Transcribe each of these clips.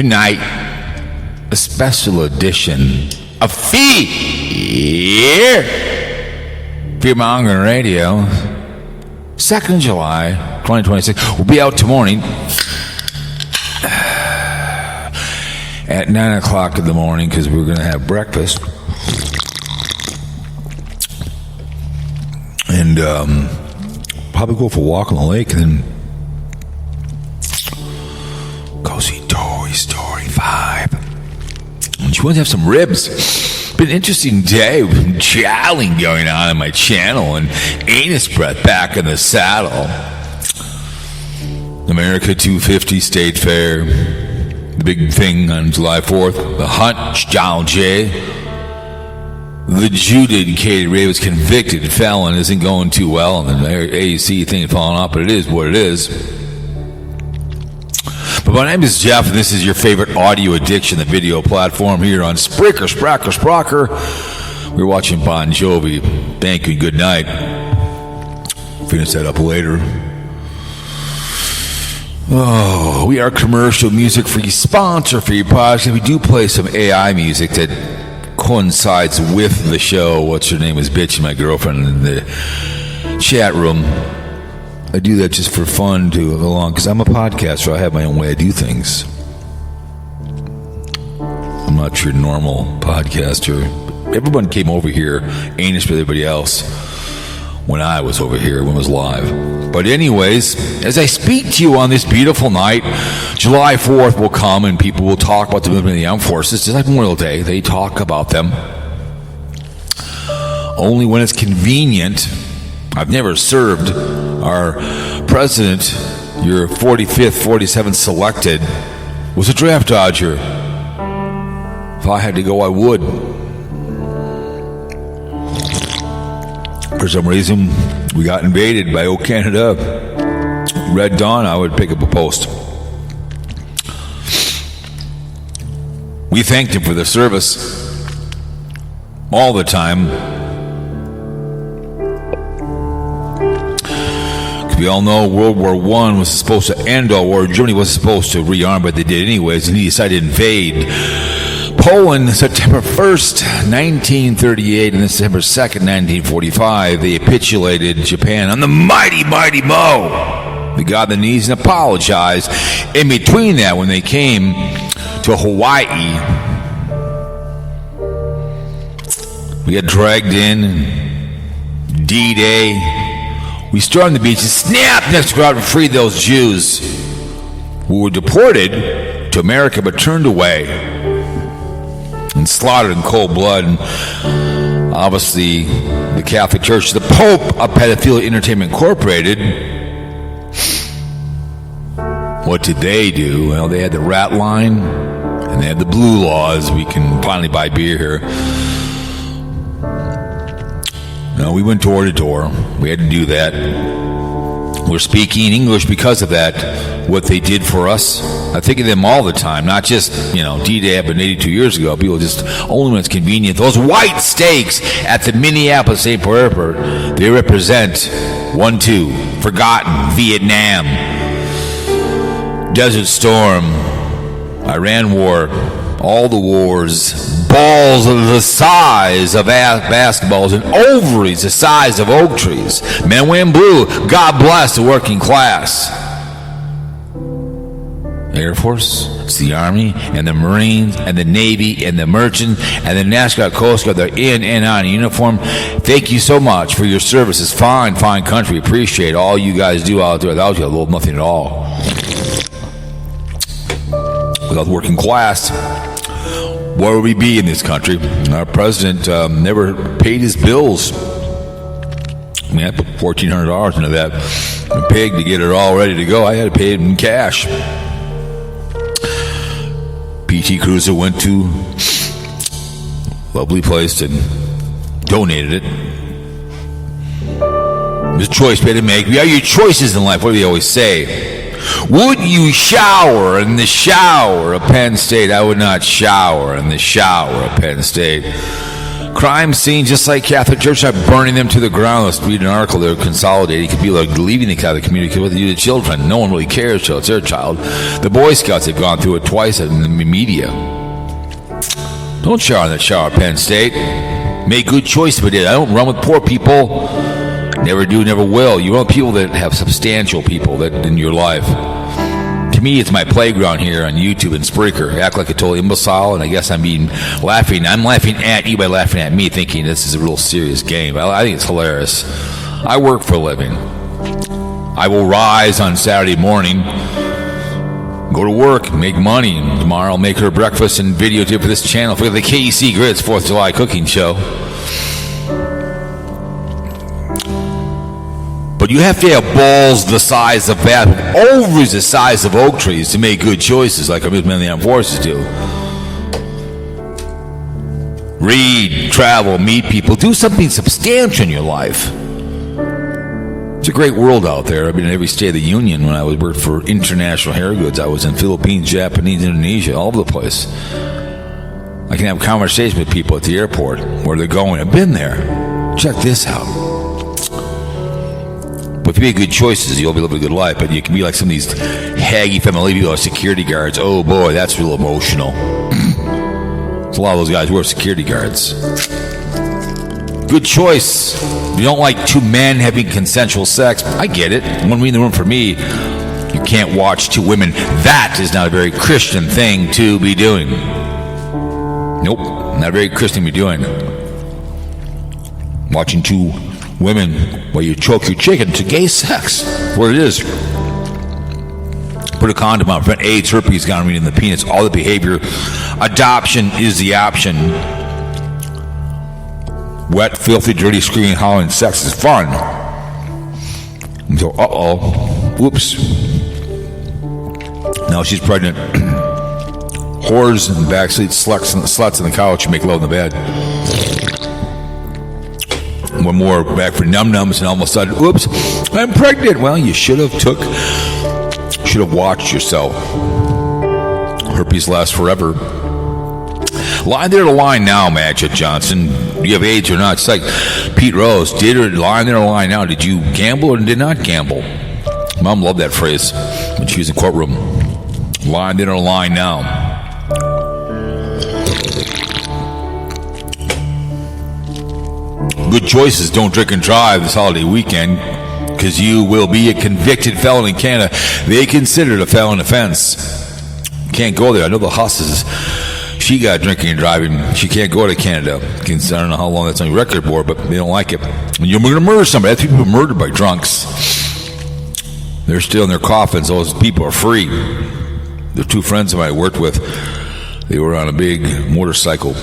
Tonight, a special edition of Fear Monger Radio, 2nd July, 2026. We'll be out tomorrow at 9 o'clock in the morning because we're going to have breakfast. And probably go for a walk on the lake and then go see Toy Story 5. And she wants to have some ribs. Been an interesting day. We've been jowling going on my channel and anus breath back in the saddle. America250 State Fair. The big thing on July 4th. The Hunt Jalje. The adjudicated Ray was convicted felon isn't going too well, and the AAC thing falling off, but it is what it is. But my name is Jeff, and this is your favorite audio addiction, the video platform here on Spreaker. We're watching Bon Jovi. Thank you and good night. Finish that up later. Oh, we are commercial music free, sponsor free podcast. We do play some AI music that coincides with the show. What's her name is bitching my girlfriend in the chat room. I do that just for fun to go along because I'm a podcaster. I have my own way I do things. I'm not your normal podcaster. Everyone came over here, anus with everybody else, when I was over here, when it was live. But anyways, as I speak to you on this beautiful night, July 4th will come and people will talk about the movement of the armed forces. Just like Memorial Day, they talk about them. Only when it's convenient. I've never served. Our president, your 45th, 47th selected, was a draft dodger. If I had to go, I would. For some reason, we got invaded by old Canada. Red Dawn, I would pick up a post. We thanked him for the service all the time. We all know World War I was supposed to end all war. Germany wasn't supposed to rearm, but they did anyways, and he decided to invade Poland September 1st, 1938, and then September 2nd, 1945. They capitulated Japan on the mighty Mo. They got on the knees and apologized. In between that, when they came to Hawaii, we got dragged in. D-Day. We stormed the beaches, snapped next crowd and freed those Jews who were deported to America but turned away and slaughtered in cold blood. And obviously, the Catholic Church, the Pope of Pedophilia Entertainment Incorporated, what did they do? Well, they had the rat line and they had the blue laws. We can finally buy beer here. No, we went door to door. We had to do that. We're speaking English because of that, what they did for us. I think of them all the time, not just, D-Day happened 82 years ago. People just, only when it's convenient. Those white stakes at the Minneapolis St. Paul Airport, they represent 1-2, forgotten, Vietnam, Desert Storm, Iran War, all the wars, balls of the size of basketballs and ovaries the size of oak trees. Men wearing blue, God bless the working class. Air Force, it's the Army, and the Marines, and the Navy, and the Merchant, and the National Guard, Coast Guard. They're in and out in uniform. Thank you so much for your services. Fine country. Appreciate all you guys do out there. Without you, I'd love nothing at all. Without the working class, where would we be in this country? Our president never paid his bills. I mean, I put $1,400 into that pig to get it all ready to go. I had to pay it in cash. PT Cruiser went to a lovely place and donated it. There's a choice we had to make. We have your choices in life. What do we always say? Would you shower in the shower of Penn State? I would not shower in the shower of Penn State. Crime scene, just like Catholic Church, I'm burning them to the ground. Let's read an article. They're consolidating. It could be like leaving the Catholic community. What they do to children. No one really cares till it's their child. The Boy Scouts have gone through it twice in the media. Don't shower in that shower, Penn State. Make good choices with it. I don't run with poor people. Never do, never will. You run with people that have substantial people that in your life. To me, it's my playground here on YouTube and Spreaker. Act like a total imbecile, and I guess I'm laughing. I'm laughing at you by laughing at me, thinking this is a real serious game. I think it's hilarious. I work for a living. I will rise on Saturday morning, go to work, make money. Tomorrow I'll make her breakfast and videotape for this channel for the KC Grits 4th of July cooking show. But you have to have balls the size of that, ovaries the size of oak trees to make good choices like our men in the armed forces do. Read, travel, meet people, do something substantial in your life. It's a great world out there. I've been in every state of the union. When I worked for International Hair Goods, I was in Philippines, Japanese, Indonesia, all over the place. I can have conversations with people at the airport where they're going. I've been there. Check this out. But if you make good choices, you'll be living a good life. But you can be like some of these haggy family people, security guards. Oh boy, that's real emotional. There's a lot of those guys who are security guards. Good choice. You don't like two men having consensual sex. I get it. One in the room for me, you can't watch two women. That is not a very Christian thing to be doing. Nope, not a very Christian to be doing. Watching two women while you choke your chicken to gay sex. What it is. Put a condom on, prevent AIDS, herpes, gonorrhea in the penis, all the behavior. Adoption is the option. Wet, filthy, dirty, screaming, hollering sex is fun. So, whoops. Now she's pregnant. Whores and backseat sluts on the couch and make love in the bed. One more back for num-nums, and all of a sudden, oops, I'm pregnant. Well, you should have watched yourself. Herpes lasts forever. Line there to line now, Magic Johnson. Do you have AIDS or not? It's like Pete Rose. Did or line there to line now? Did you gamble or did not gamble? Mom loved that phrase when she was in the courtroom. Line there to line now. Good choices. Don't drink and drive this holiday weekend because you will be a convicted felon in Canada. They consider it a felon offense. You can't go there. I know the hosses. She got drinking and driving. She can't go to Canada. I don't know how long that's on your record board, but they don't like it. You're going to murder somebody. That's people murdered by drunks. They're still in their coffins. Those people are free. The two friends of mine I worked with, they were on a big motorcycle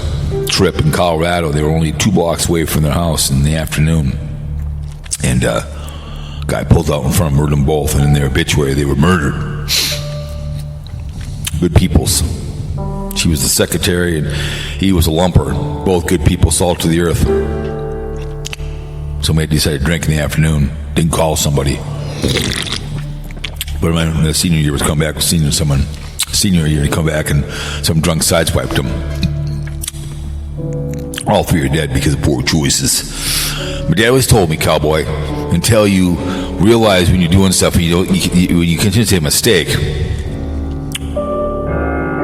trip in Colorado. They were only 2 blocks away from their house in the afternoon. And a guy pulled out in front of them, murdered them both. And in their obituary, they were murdered. Good peoples. She was the secretary, and he was a lumper. Both good people, salt to the earth. Somebody decided to drink in the afternoon. Didn't call somebody. But when the senior year was coming back, senior year, he come back, and some drunk sideswiped him. All 3 are dead because of poor choices. My dad always told me, cowboy, until you realize when you're doing stuff, when you continue to say a mistake,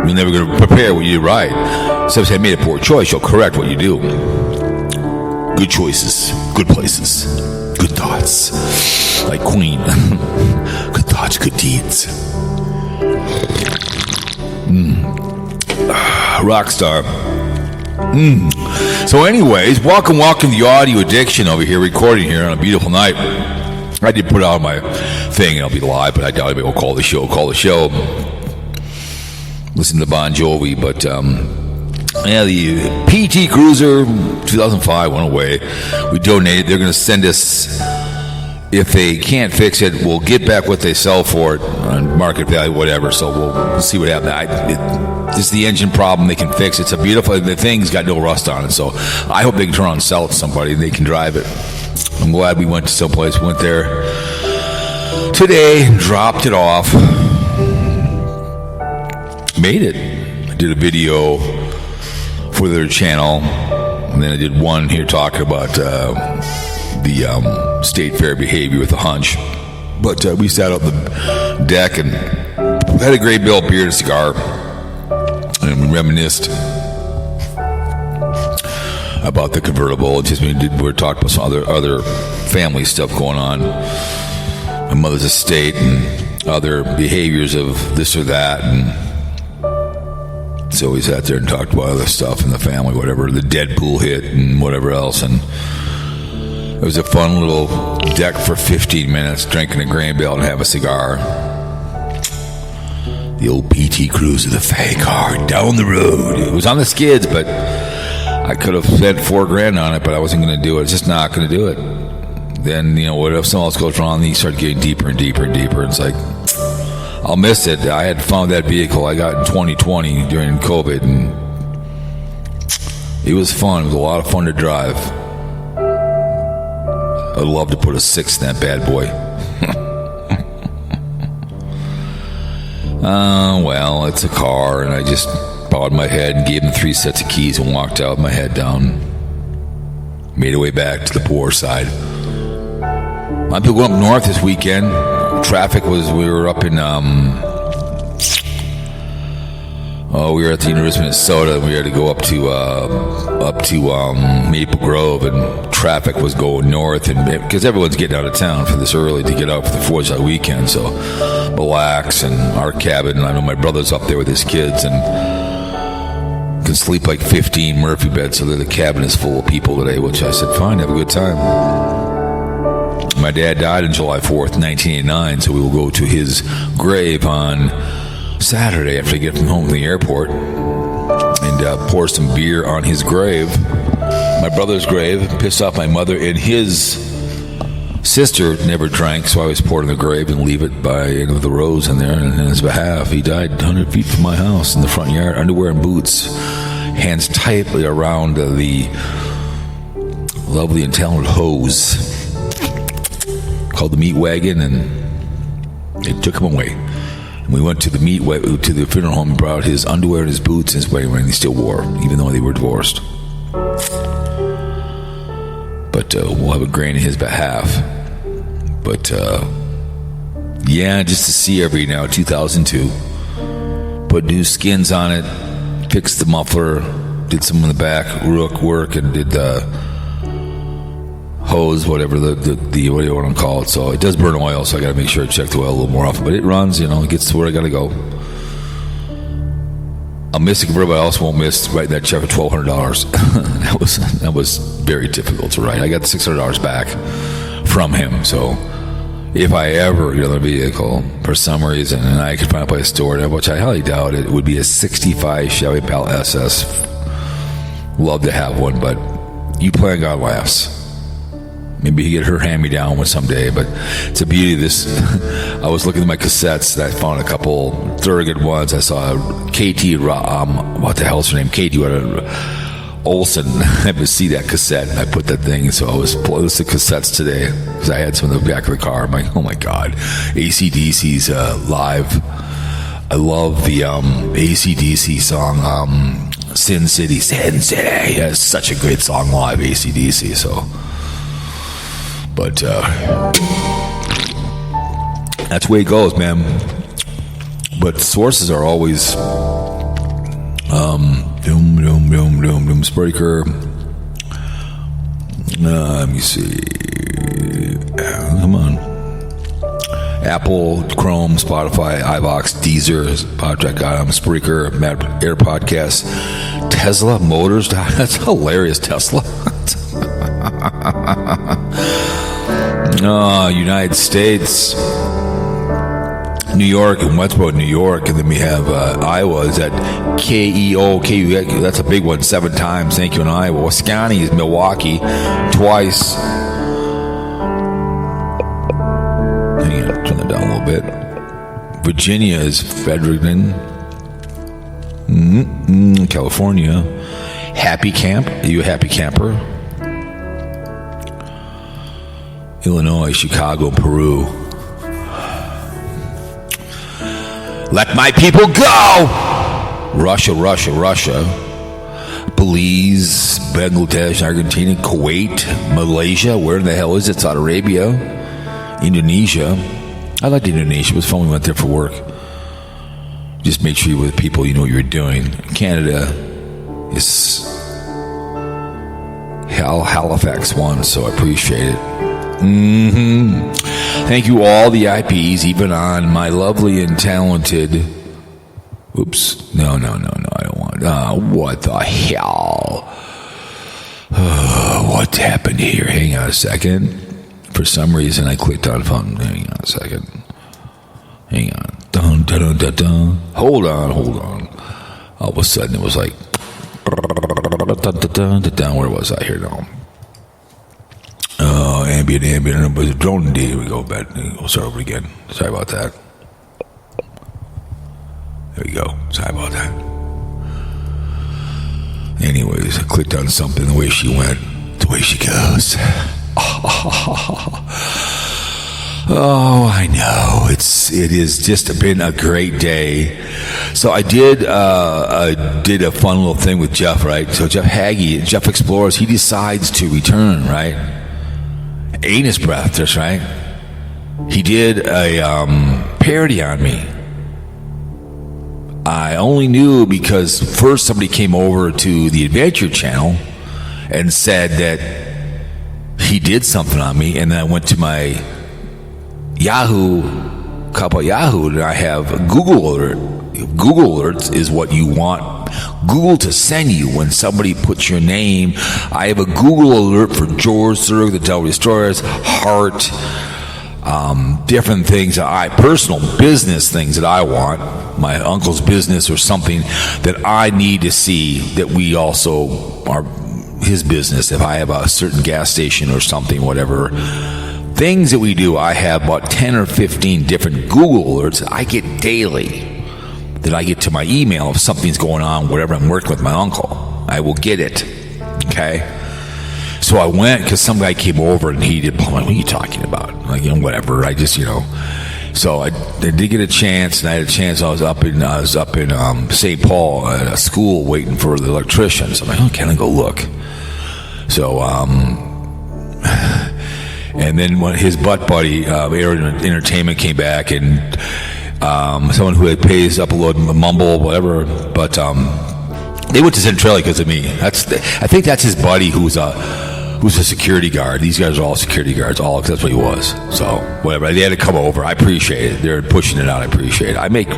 you're never going to prepare what you do right. So if I made a poor choice, you'll correct what you do. Good choices, good places, good thoughts. Like Queen. Good thoughts, good deeds. Rockstar. So anyways, welcome to the audio addiction over here, recording here on a beautiful night. I did put out my thing, and I'll be live, but I doubt anybody will call the show. Listen to Bon Jovi, but the PT Cruiser 2005 went away. We donated. They're going to send us, if they can't fix it, we'll get back what they sell for it on market value, whatever. So we'll see what happens. This is the engine problem. They can fix it. It's a beautiful. The thing's got no rust on it. So I hope they can turn around and sell it to somebody and they can drive it. I'm glad we went to someplace. We went there today, dropped it off, made it. I did a video for their channel. And then I did one here talking about the state fair behavior with the hunch. But we sat on the deck and had a great bill beer and a cigar, and we reminisced about the convertible. Just we were talking about some other family stuff going on, my mother's estate and other behaviors of this or that, and so we sat there and talked about other stuff in the family, whatever, the Deadpool hit and whatever else, and it was a fun little deck for 15 minutes, drinking a grain belt and have a cigar. The old PT Cruiser, the fake car down the road. It was on the skids, but I could have spent $4,000 on it, but I wasn't going to do it. It's just not going to do it. Then, what if something else goes wrong? Then you start getting deeper and deeper and deeper. And it's like, I'll miss it. I had found that vehicle I got in 2020 during COVID, and it was fun. It was a lot of fun to drive. I'd love to put a 6 in that bad boy. Well, it's a car, and I just bowed my head and gave him 3 sets of keys and walked out with my head down. Made our way back to the poor side. A lot of people going up north this weekend. Traffic was, we were up in, we were at the University of Minnesota, and we had to go up to Maple Grove, and traffic was going north, and because everyone's getting out of town for this early to get out for the 4th of July weekend, so Mille Lacs and our cabin, and I know my brother's up there with his kids, and can sleep like 15 Murphy beds, so that the cabin is full of people today, which I said, fine, have a good time. My dad died on July 4th, 1989, so we will go to his grave on Saturday after I get from home from the airport and pour some beer on his grave, my brother's grave. Pissed off my mother, and his sister never drank, so I always pour it in the grave and leave it by the rose in there in his behalf. He died 100 feet from my house in the front yard, underwear and boots, hands tightly around the lovely and talented hose called the meat wagon, and it took him away. And we went to the to the funeral home and brought his underwear and his boots and his wedding ring he still wore, even though they were divorced. But we'll have a grain in his behalf. But yeah, just to see every now, 2002. Put new skins on it, fixed the muffler, did some in the back, rook work, and did the hose, whatever the what do you want to call it. So it does burn oil, so I got to make sure I check the oil a little more often. But it runs, it gets to where I got to go. I'll miss the convertible, but I also won't miss writing that check for $1,200. that was very difficult to write. I got the $600 back from him. So if I ever get another vehicle for some reason, and I could find a place to store it, which I highly doubt it would be a 65 Chevy Pal SS. Love to have one, but you play on God laughs. Maybe you get her hand-me-down one someday, but it's a beauty of this. I was looking at my cassettes, and I found a couple very good ones. I saw KT, what the hell's her name? KT Olsen. I had to see that cassette. I put that thing, so I was listening to cassettes today, because I had some in the back of the car. I'm like, oh my God. AC/DC's live. I love the AC/DC song, Sin City. Sin City. Yeah, it's such a great song live, AC/DC, so... But that's the way it goes, man. But sources are always Spreaker. Let me see. Come on. Apple, Chrome, Spotify, iVox, Deezer, Podtrack, Spreaker, Air Podcast, Tesla Motors. That's hilarious, Tesla. United States, New York, and Westboro, New York, and then we have Iowa is at KEO. That's a big one, 7 times. Thank you in Iowa. Wisconsin is Milwaukee twice. Hang on, turn that down a little bit. Virginia is Fredericton. California. Happy Camp. Are you a happy camper? Illinois, Chicago, Peru. Let my people go! Russia. Belize, Bangladesh, Argentina, Kuwait, Malaysia. Where the hell is it? Saudi Arabia, Indonesia. I liked Indonesia. It was fun. We went there for work. Just make sure you're with people you know what you're doing. Canada is Halifax won, so I appreciate it. Thank you all the IPs, even on my lovely and talented. Oops. No, I don't want. What the hell? What happened here? Hang on a second. For some reason, I clicked on phone. Hang on a second. Hang on. Dun, dun, dun, dun, dun. Hold on. All of a sudden, it was like. Dun, dun, dun, dun, dun. Where was I here now? Ambient. But drone indeed. We go back. We'll start over again. Sorry about that. There we go. Sorry about that. Anyways, I clicked on something. The way she went, the way she goes. Oh, I know. It has just been a great day. So I did a fun little thing with Jeff, right? So Jeff Hagee, Jeff Explores, he decides to return, right? Anus breath, just right. He did a parody on me. I only knew because first somebody came over to the Adventure Channel and said that he did something on me, and then I went to my Cowpote Yahoo, and I have Google Alert. Google Alerts is what you want Google to send you when somebody puts your name. I have a Google Alert for George Zurg, the Devil Destroyers, Heart, different things personal business things that I want, my uncle's business or something that I need to see that we also are his business. If I have a certain gas station or something, whatever things that we do, I have about 10 or 15 different Google alerts that I get daily that I get to my email if something's going on, whatever I'm working with my uncle. I will get it. Okay. So I went because some guy came over and he did. What are you talking about? Like, whatever. I just, So I did get a chance, and I had a chance. I was up in St. Paul at a school waiting for the electrician. So I'm like, oh, can I go look? So and then when his butt buddy, Air Entertainment, came back, and someone who had pays upload Mumble, whatever, but they went to Centralia because of me. I think that's his buddy who's a security guard. These guys are all security guards, because that's what he was. So whatever, they had to come over. I appreciate it. They're pushing it out. I appreciate it. I made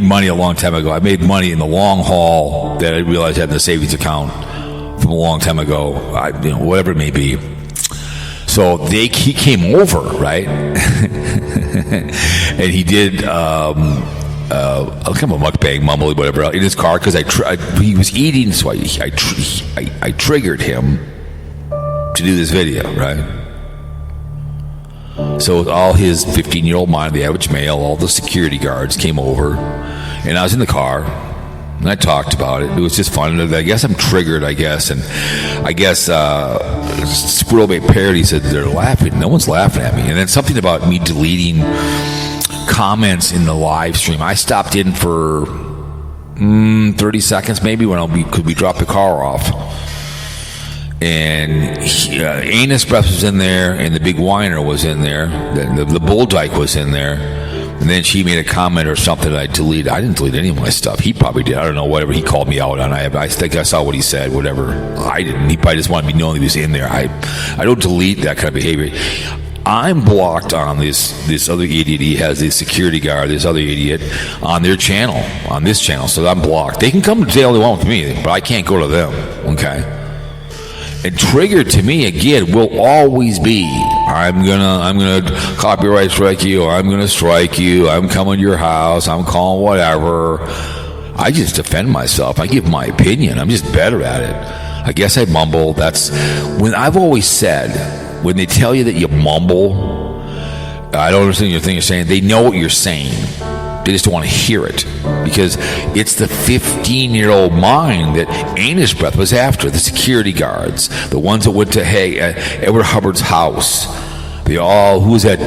money a long time ago. I made money in the long haul that I realized I had in the savings account from a long time ago. Whatever it may be. So he came over, right? And he did kind of a mukbang, mumble, whatever, in his car because he was eating, so I triggered him to do this video, right? So with all his 15-year-old mind, the average male, all the security guards came over, and I was in the car, and I talked about it. It was just fun. I guess I'm triggered, and I guess Squirrel made parody, said they're laughing. No one's laughing at me. And then something about me deleting comments in the live stream. I stopped in for 30 seconds maybe because we dropped the car off. And Anus Breath was in there, and the Big Whiner was in there. The Bull Dyke was in there. And then she made a comment or something that I deleted. I didn't delete any of my stuff. He probably did. I don't know, whatever. He called me out on. I think I saw what he said, whatever. I didn't. He probably just wanted me to know he was in there. I don't delete that kind of behavior. I'm blocked on this other idiot. He has this security guard, this other idiot, on their channel, on this channel. So I'm blocked. They can come to say all they want with me, but I can't go to them. Okay? And trigger to me again will always be I'm gonna copyright strike you, or I'm gonna strike you, I'm coming to your house, I'm calling whatever. I just defend myself. I give my opinion. I'm just better at it. I guess I mumble. That's when I've always said, when they tell you that you mumble, I don't understand your thing you're saying. They know what you're saying. They just don't want to hear it because it's the 15-year-old mind that Anus Breath was after. The security guards, the ones that went to Edward Hubbard's house, who was that?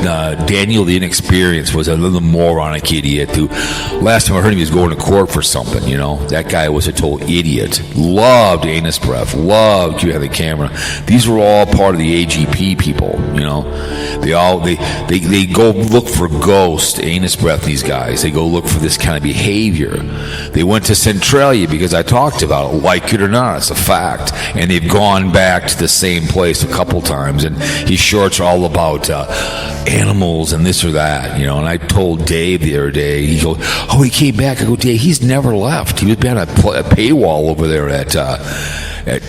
Daniel the Inexperienced was a little moronic idiot who, last time I heard him, he was going to court for something, That guy was a total idiot. Loved anus breath, loved you had the camera. These were all part of the AGP people, They go look for ghost anus breath, these guys. They go look for this kind of behavior. They went to Centralia because I talked about it, like it or not, it's a fact. And they've gone back to the same place a couple times, and his shorts are all about animals and this or that, And I told Dave the other day, he goes, "Oh, he came back." I go, "Dave, he's never left. He was behind a paywall over there at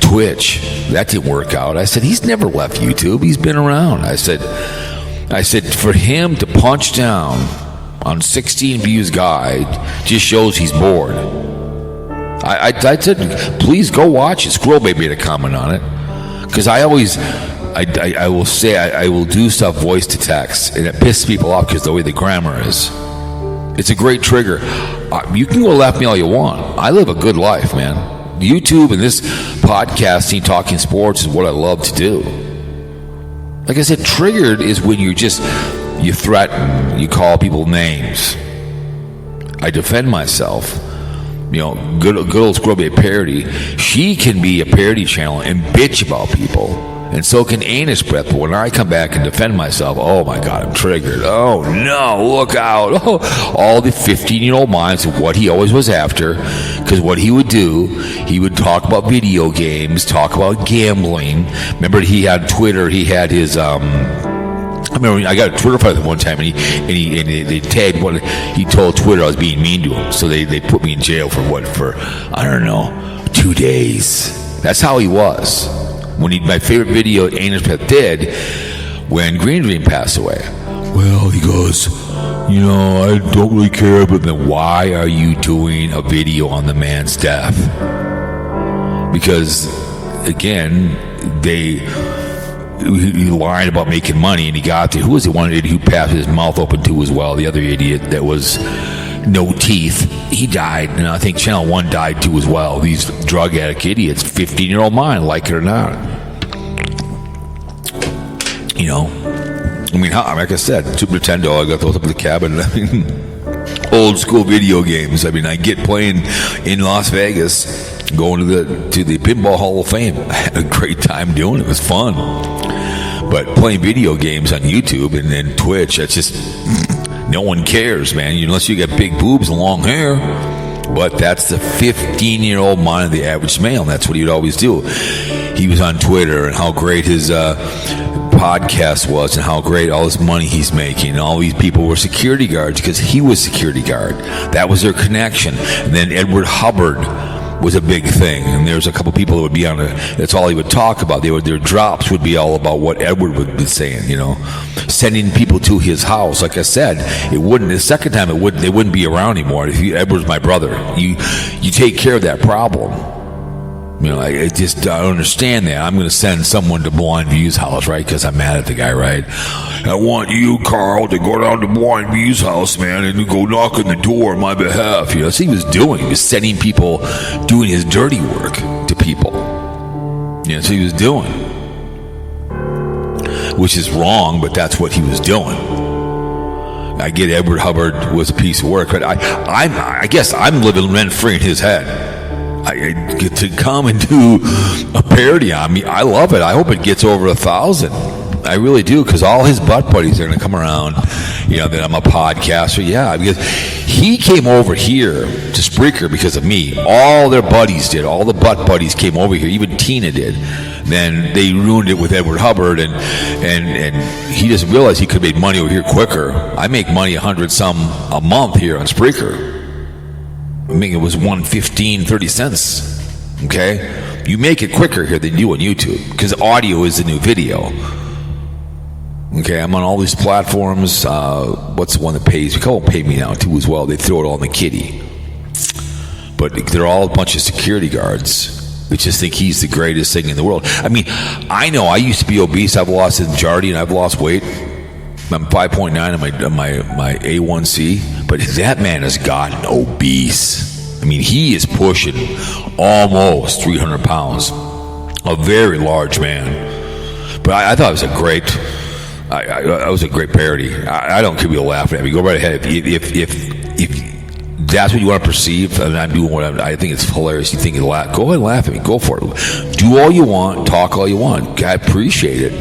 Twitch. That didn't work out." I said, "He's never left YouTube. He's been around." I said, for him to punch down on 16 views guide just shows he's bored. I said, please go watch it. Squirrel made a comment on it, because I always, I will say, I will do stuff voice to text, and it pisses people off because the way the grammar is. It's a great trigger. You can go laugh at me all you want. I live a good life, man. YouTube and this podcasting, talking sports is what I love to do. Like I said, triggered is when you threaten, you call people names. I defend myself. Good old Squirrel be a parody. She can be a parody channel and bitch about people, and so can Anus Breath. But when I come back and defend myself, oh my God, I'm triggered. Oh no, look out. Oh, all the 15-year-old minds of what he always was after, because what he would do, he would talk about video games, talk about gambling. Remember, he had Twitter, he had his I remember I got a Twitter fight with him one time, and they tagged what he told Twitter I was being mean to him, so they put me in jail for I don't know, 2 days. That's how he was. My favorite video Anus Pet did when Green Dream passed away. Well, he goes, I don't really care, but then why are you doing a video on the man's death? Because again, he lied about making money, and he got there. Who was the one idiot who passed with his mouth open too as well? The other idiot that was no teeth. He died, and I think Channel 1 died too as well. These drug addict idiots, 15-year-old mind, like it or not. Like I said, Super Nintendo, I got those up in the cabinet. Old school video games. I get playing in Las Vegas, going to the Pinball Hall of Fame. I had a great time doing it. It was fun. But playing video games on YouTube and then Twitch, that's just, no one cares, man, unless you got big boobs and long hair. But that's the 15-year-old mind of the average male, and that's what he'd always do. He was on Twitter and how great his podcast was and how great all this money he's making, and all these people were security guards because he was security guard. That was their connection. And then Edward Hubbard was a big thing, and there's a couple people that would be on it. That's all he would talk about. Their drops would be all about what Edward would be saying, sending people to his house. Like I said, the second time they wouldn't be around anymore. Edward's my brother. You take care of that problem. I don't understand that. I'm going to send someone to Blind View's house, right? Because I'm mad at the guy, right? I want you, Carl, to go down to Blind View's house, man, and go knock on the door on my behalf. That's what he was doing. He was sending people, doing his dirty work to people. That's what he was doing. Which is wrong, but that's what he was doing. I get Edward Hubbard was a piece of work, but I guess I'm living rent-free in his head. I get to come and do a parody on me. I love it. I hope it gets over 1,000. I really do, because all his butt buddies are going to come around, that I'm a podcaster. Yeah, because he came over here to Spreaker because of me. All their buddies did. All the butt buddies came over here. Even Tina did. Then they ruined it with Edward Hubbard, and he doesn't realize he could have made money over here quicker. I make money 100-some a month here on Spreaker. It was $1.15, 30 cents. Okay, you make it quicker here than you do on YouTube because audio is the new video. Okay, I'm on all these platforms. What's the one that pays? They won't pay me now too as well. They throw it all in the kitty. But they're all a bunch of security guards that just think he's the greatest thing in the world. I know I used to be obese. I've lost in Jardy and I've lost weight. I'm 5.9 on my A1C, but that man has gotten obese. He is pushing almost 300 pounds. A very large man. But I thought it was a great That was a great parody. I don't care if you laugh at me. Go right ahead. If that's what you want to perceive, and I'm doing what I think it's hilarious. You think you laugh? Go ahead and laugh at me. Go for it. Do all you want. Talk all you want. I appreciate it.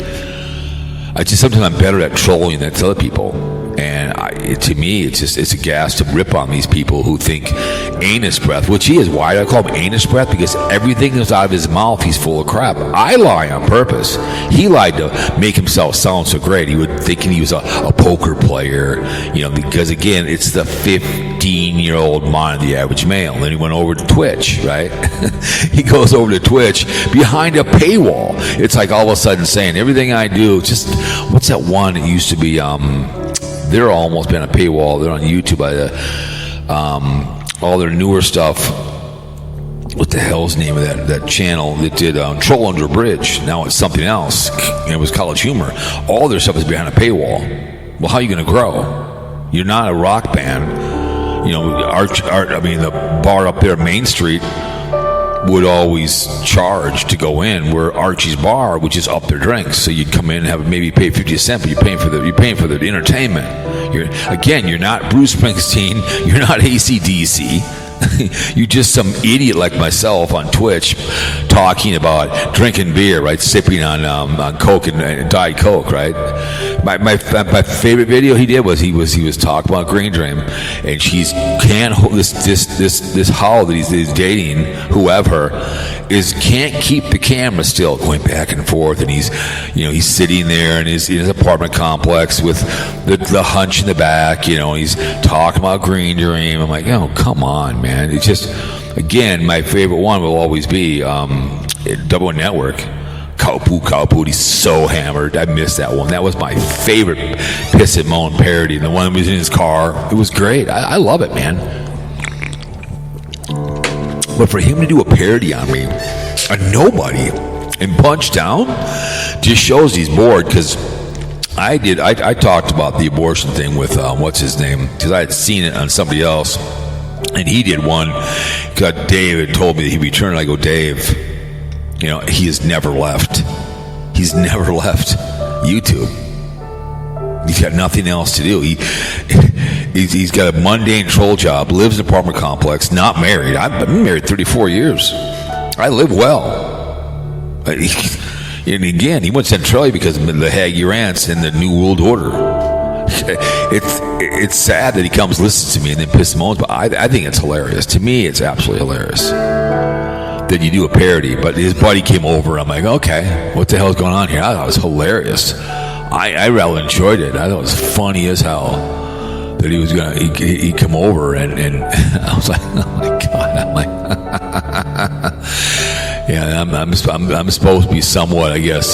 Sometimes I'm better at trolling than other people. And to me, it's a gas to rip on these people who think anus breath, which he is. Why do I call him anus breath? Because everything that's out of his mouth, he's full of crap. I lie on purpose. He lied to make himself sound so great. He would thinking he was a poker player, because again, it's the 15-year-old mind of the average male. Then he went over to Twitch, right? He goes over to Twitch behind a paywall. It's like all of a sudden saying everything I do. Just what's that one? It used to be. They're almost been a paywall. They're on YouTube by all their newer stuff. What the hell's the name of that channel that did Troll Under a Bridge? Now it's something else. It was College Humor. All their stuff is behind a paywall. Well, how are you going to grow? You're not a rock band. The bar up there, Main Street, would always charge to go in, where Archie's Bar, which is up their drinks, so you'd come in and have maybe pay 50 cents, but you're paying for the entertainment. You're not Bruce Springsteen, you're not AC/DC. You're just some idiot like myself on Twitch talking about drinking beer, right? Sipping on Coke and Diet Coke, right? My favorite video he did was he was talking about Green Dream, and she's can't hold this how that he's dating whoever can't keep the camera still, going back and forth, and he's sitting there in his apartment complex with the hunch in the back, he's talking about Green Dream. I'm like, come on, man. It's just, again, my favorite one will always be Double Network. Cowpote, he's so hammered. I missed that one. That was my favorite Piss and Moan parody. And the one that was in his car, it was great. I love it, man. But for him to do a parody on me, a nobody, and punch down, just shows he's bored. Because I talked about the abortion thing with what's his name, because I had seen it on somebody else, and he did one. God, Dave had told me that he'd return. I go, Dave, he has never left. He's never left YouTube. He's got nothing else to do. He's got a mundane troll job, lives in an apartment complex, not married. I've been married 34 years. I live well. And again, he went to Centralia because of the Haggy Rants and the New World Order. It's sad that he comes, listens to me, and then pisses and moans, but I think it's hilarious. To me, it's absolutely hilarious that you do a parody. But his buddy came over, I'm like, okay, what the hell's going on here? I thought it was hilarious. I rather enjoyed it. I thought it was funny as hell that he was he'd come over, and I was like, oh my God. I'm like, yeah, I'm supposed to be somewhat, I guess,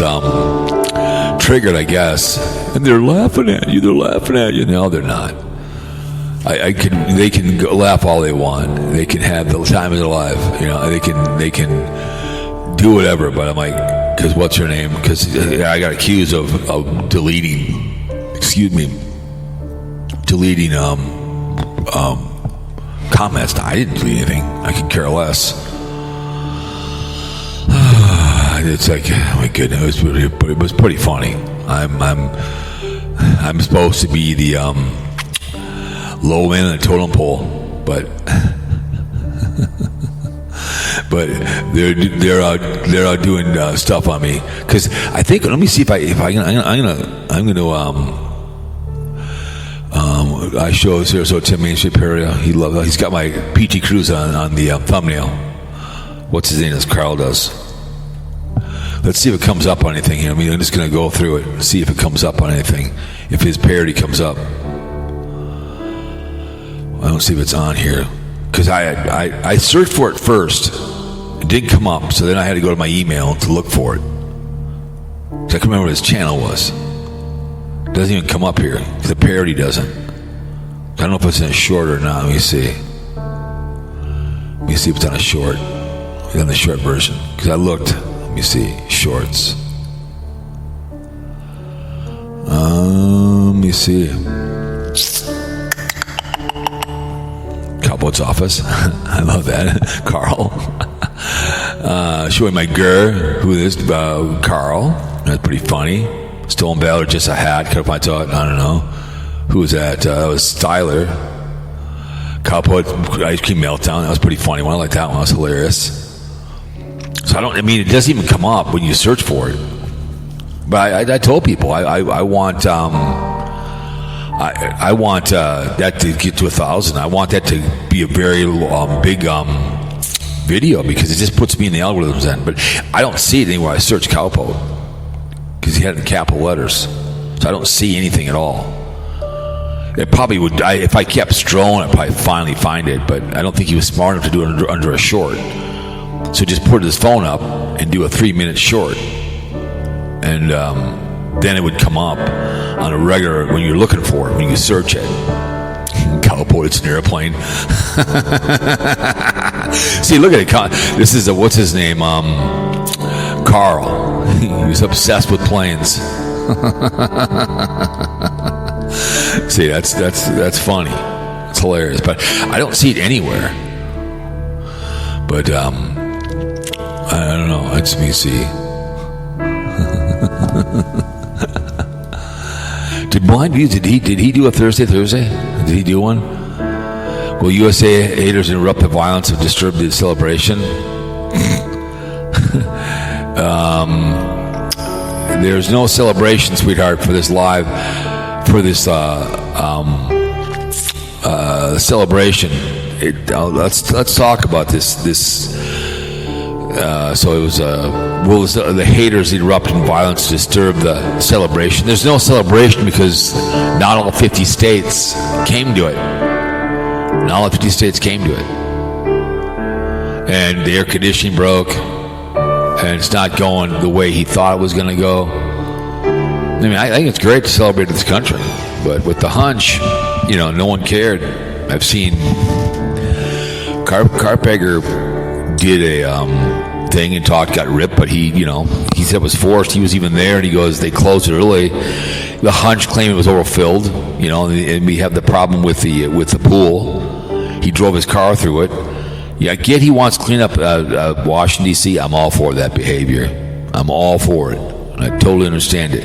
triggered, I guess. And they're laughing at you. No, they're not. They can laugh all they want. They can have the time of their life. They can do whatever. But I'm like, because what's her name? Because I got accused of deleting comments. I didn't delete anything. I could care less. It's like, oh my goodness, it was pretty funny. I'm supposed to be the low man on the totem pole, but they're out doing stuff on me. Because I think, let me see if I'm gonna I show Sarasota Main Street area. He's got my PT Cruise on the thumbnail. What's his name? As Carl does. Let's see if it comes up on anything here. I'm just going to go through it and see if it comes up on anything. If his parody comes up. I don't see if it's on here. Because I searched for it first. It didn't come up. So then I had to go to my email to look for it. Because I couldn't remember what his channel was. It doesn't even come up here. The parody doesn't. I don't know if it's in a short or not. Let me see. Let me see if it's on a short. It's on the short version. Because I looked. Let me see. Shorts. Let me see. Cowpote's office. I love that. Carl. Showing my girl, who is Carl. That's pretty funny. Stolen Valor, just a hat. Cut off my thought. I don't know. Who was that? That was Styler. Cowpote, Ice Cream Meltdown. That was pretty funny one. I like that one. That was hilarious. So it doesn't even come up when you search for it. But I told people I want I want that to get to 1,000. I want that to be a very big video because it just puts me in the algorithms then. But I don't see it anywhere I search Cowpote because he had it in capital letters, so I don't see anything at all. It probably would. If I kept strolling, I'd probably finally find it. But I don't think he was smart enough to do it under a short. So just put his phone up and do a 3-minute short, and then it would come up on a regular when you're looking for it, when you search it. Cowpote, it's an airplane. See, look at it. This is what's his name? Carl. He was obsessed with planes. See, that's funny. It's hilarious, but I don't see it anywhere. But I don't know. Let me see. Did Blind Views, did he do a Thursday? Did he do one? Will USA haters interrupt the violence of disturbed celebration? There's no celebration, sweetheart, for this celebration. Let's talk about this. So it was the haters erupting violence to disturb the celebration. There's no celebration because not all 50 states came to it. Not all 50 states came to it. And the air conditioning broke, and it's not going the way he thought it was going to go. I mean, I think it's great to celebrate this country, but with the hunch, no one cared. I've seen Carpegger did a thing and got ripped, but he said it was forced. He was even there, and he goes, they closed it early. The hunch claimed it was overfilled, and we have the problem with the pool. He drove his car through it. Yeah, I get he wants to clean up Washington, D.C. I'm all for that behavior. I'm all for it. I totally understand it.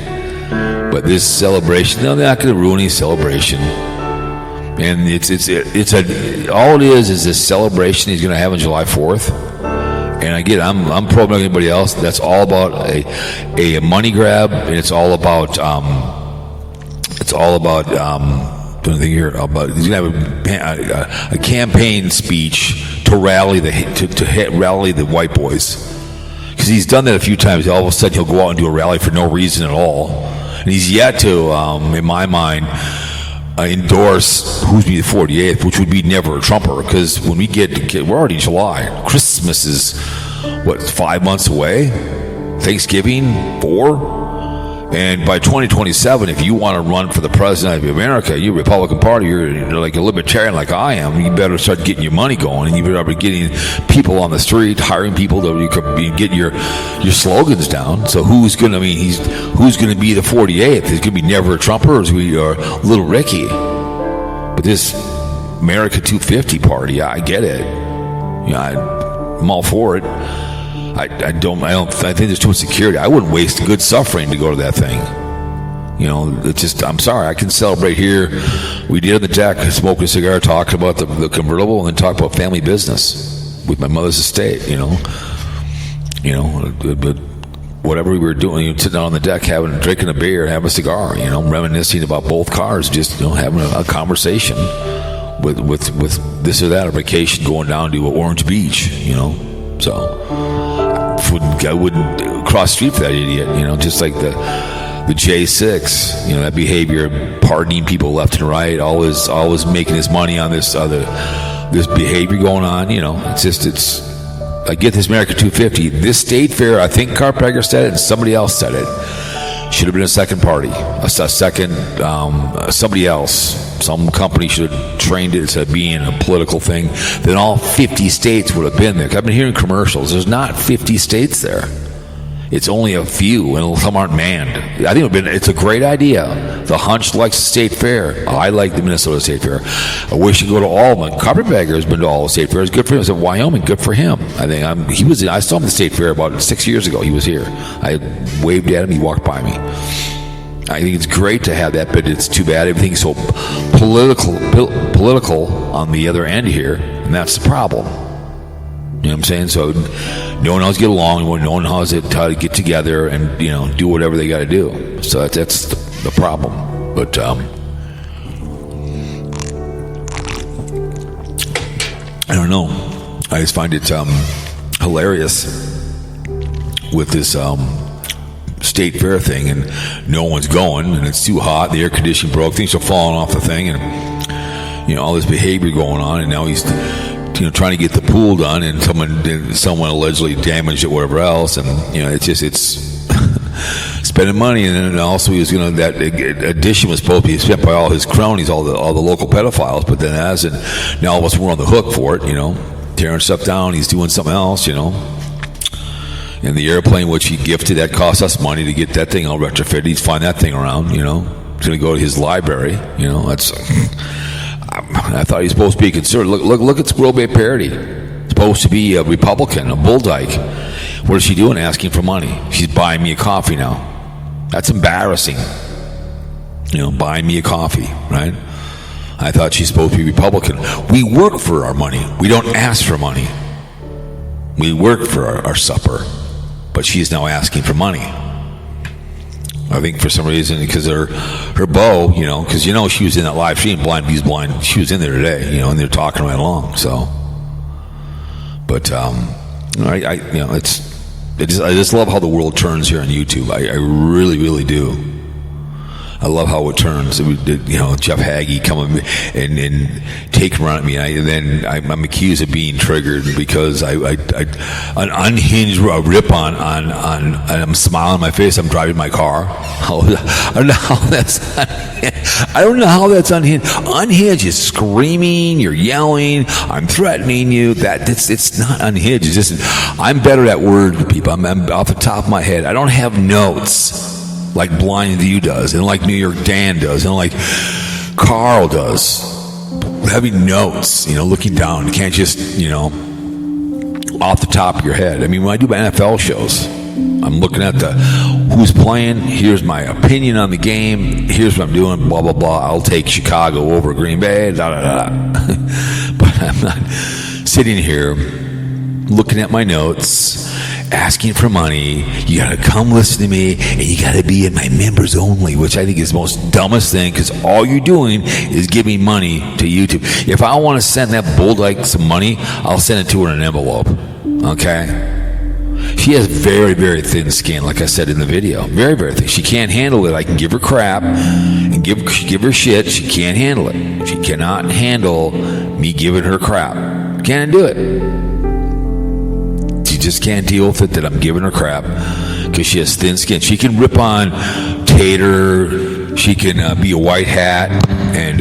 But this celebration, no, they're not going to ruin any celebration. And all it is this celebration he's going to have on July 4th. And again, I'm pro like anybody else. That's all about a money grab, and it's all about don't think here about he's going to have a campaign speech to rally the white boys, because he's done that a few times. All of a sudden he'll go out and do a rally for no reason at all, and he's yet to in my mind endorse who's be the 48th, which would be never a Trumper, because when we get we're already in July. Christmas is 5 months away, Thanksgiving 4, and by 2027, if you want to run for the president of America, you're Republican Party, you're like a libertarian like I am, you better start getting your money going, and you better be getting people on the street, hiring people that you could get your slogans down. So who's going to be the 48th? Is it going to be never a Trumper, or is it Little Ricky? But this America250 party, I get it. I'm all for it. I think there's too much security. I wouldn't waste good suffering to go to that thing. It's just, I'm sorry, I can celebrate here. We did on the deck, smoke a cigar, talk about the convertible, and then talk about family business with my mother's estate, but whatever we were doing, sitting on the deck, drinking a beer, and having a cigar, reminiscing about both cars, just, having a conversation with this or that, a vacation going down to Orange Beach, so I wouldn't cross the street for that idiot, just like the J6, that behavior, pardoning people left and right, always making his money on this behavior going on, I get this America250, this state fair, I think Carpegger said it and somebody else said it, should have been a second party, somebody else. Some company should have trained it instead of being a political thing. Then all 50 states would have been there. I've been hearing commercials. There's not 50 states there. It's only a few, and some aren't manned. I think it's a great idea. The hunch likes the state fair. I like the Minnesota State Fair. I wish he'd go to all of them. Carpetbagger has been to all the state fairs. Good for him. I said, Wyoming, good for him. I saw him at the state fair about 6 years ago. He was here. I waved at him. He walked by me. I think it's great to have that, but it's too bad everything's so political on the other end here, and that's the problem. You know what I'm saying? So no one knows how to get along, no one knows how to get together and, you know, do whatever they got to do. So that's the problem. But I don't know. I just find it hilarious with this state fair thing, and no one's going, and it's too hot, the air conditioning broke, things are falling off the thing, and, you know, all this behavior going on, and now he's, you know, trying to get the pool done, and someone allegedly damaged it, whatever else, and, you know, it's spending money. And then also he was going to, that addition was supposed to be spent by all his cronies, all the local pedophiles, but then now all of us were on the hook for it, you know, tearing stuff down. He's doing something else, you know. And the airplane which he gifted, that cost us money to get that thing all retrofitted. He's flying that thing around, you know. He's going to go to his library, you know. That's I thought he was supposed to be a conservative. Look at Squirrel Bay Parody. Supposed to be a Republican, a bull dyke. What is she doing? Asking for money. She's buying me a coffee now. That's embarrassing. You know, buying me a coffee, right? I thought she's supposed to be Republican. We work for our money. We don't ask for money. We work for our supper. But she's now asking for money. I think for some reason, because her beau, you know, because, you know, she was in that live stream, Blind Views Blind. She was in there today, you know, and they're talking right along. So, but I you know, I just love how the world turns here on YouTube. I really, really do. I love how it turns. You know, Jeff Hagee coming and taking around at me, and then I'm accused of being triggered because an unhinged rip on, and I'm smiling on my face. I'm driving my car. I don't know how that's unhinged. Unhinged is screaming, you're yelling, I'm threatening you. It's not unhinged. It's just I'm better at words, people. I'm off the top of my head. I don't have notes like Blind View does, and like New York Dan does, and like Carl does. Having notes, you know, looking down. You can't just, you know, off the top of your head. I mean, when I do my NFL shows, I'm looking at who's playing. Here's my opinion on the game. Here's what I'm doing. Blah blah blah. I'll take Chicago over Green Bay. Da da da. But I'm not sitting here looking at my notes, asking for money. You gotta come listen to me, and you gotta be in my members only, which I think is the most dumbest thing, because all you're doing is giving money to YouTube. If I want to send that bull dyke some money, I'll send it to her in an envelope. Okay? She has very, very thin skin, like I said in the video. Very, very thin. She can't handle it. I can give her crap and give her shit. She can't handle it. She cannot handle me giving her crap. Can't do it. She just can't deal with it that I'm giving her crap because she has thin skin. She can rip on Tater. She can be a white hat and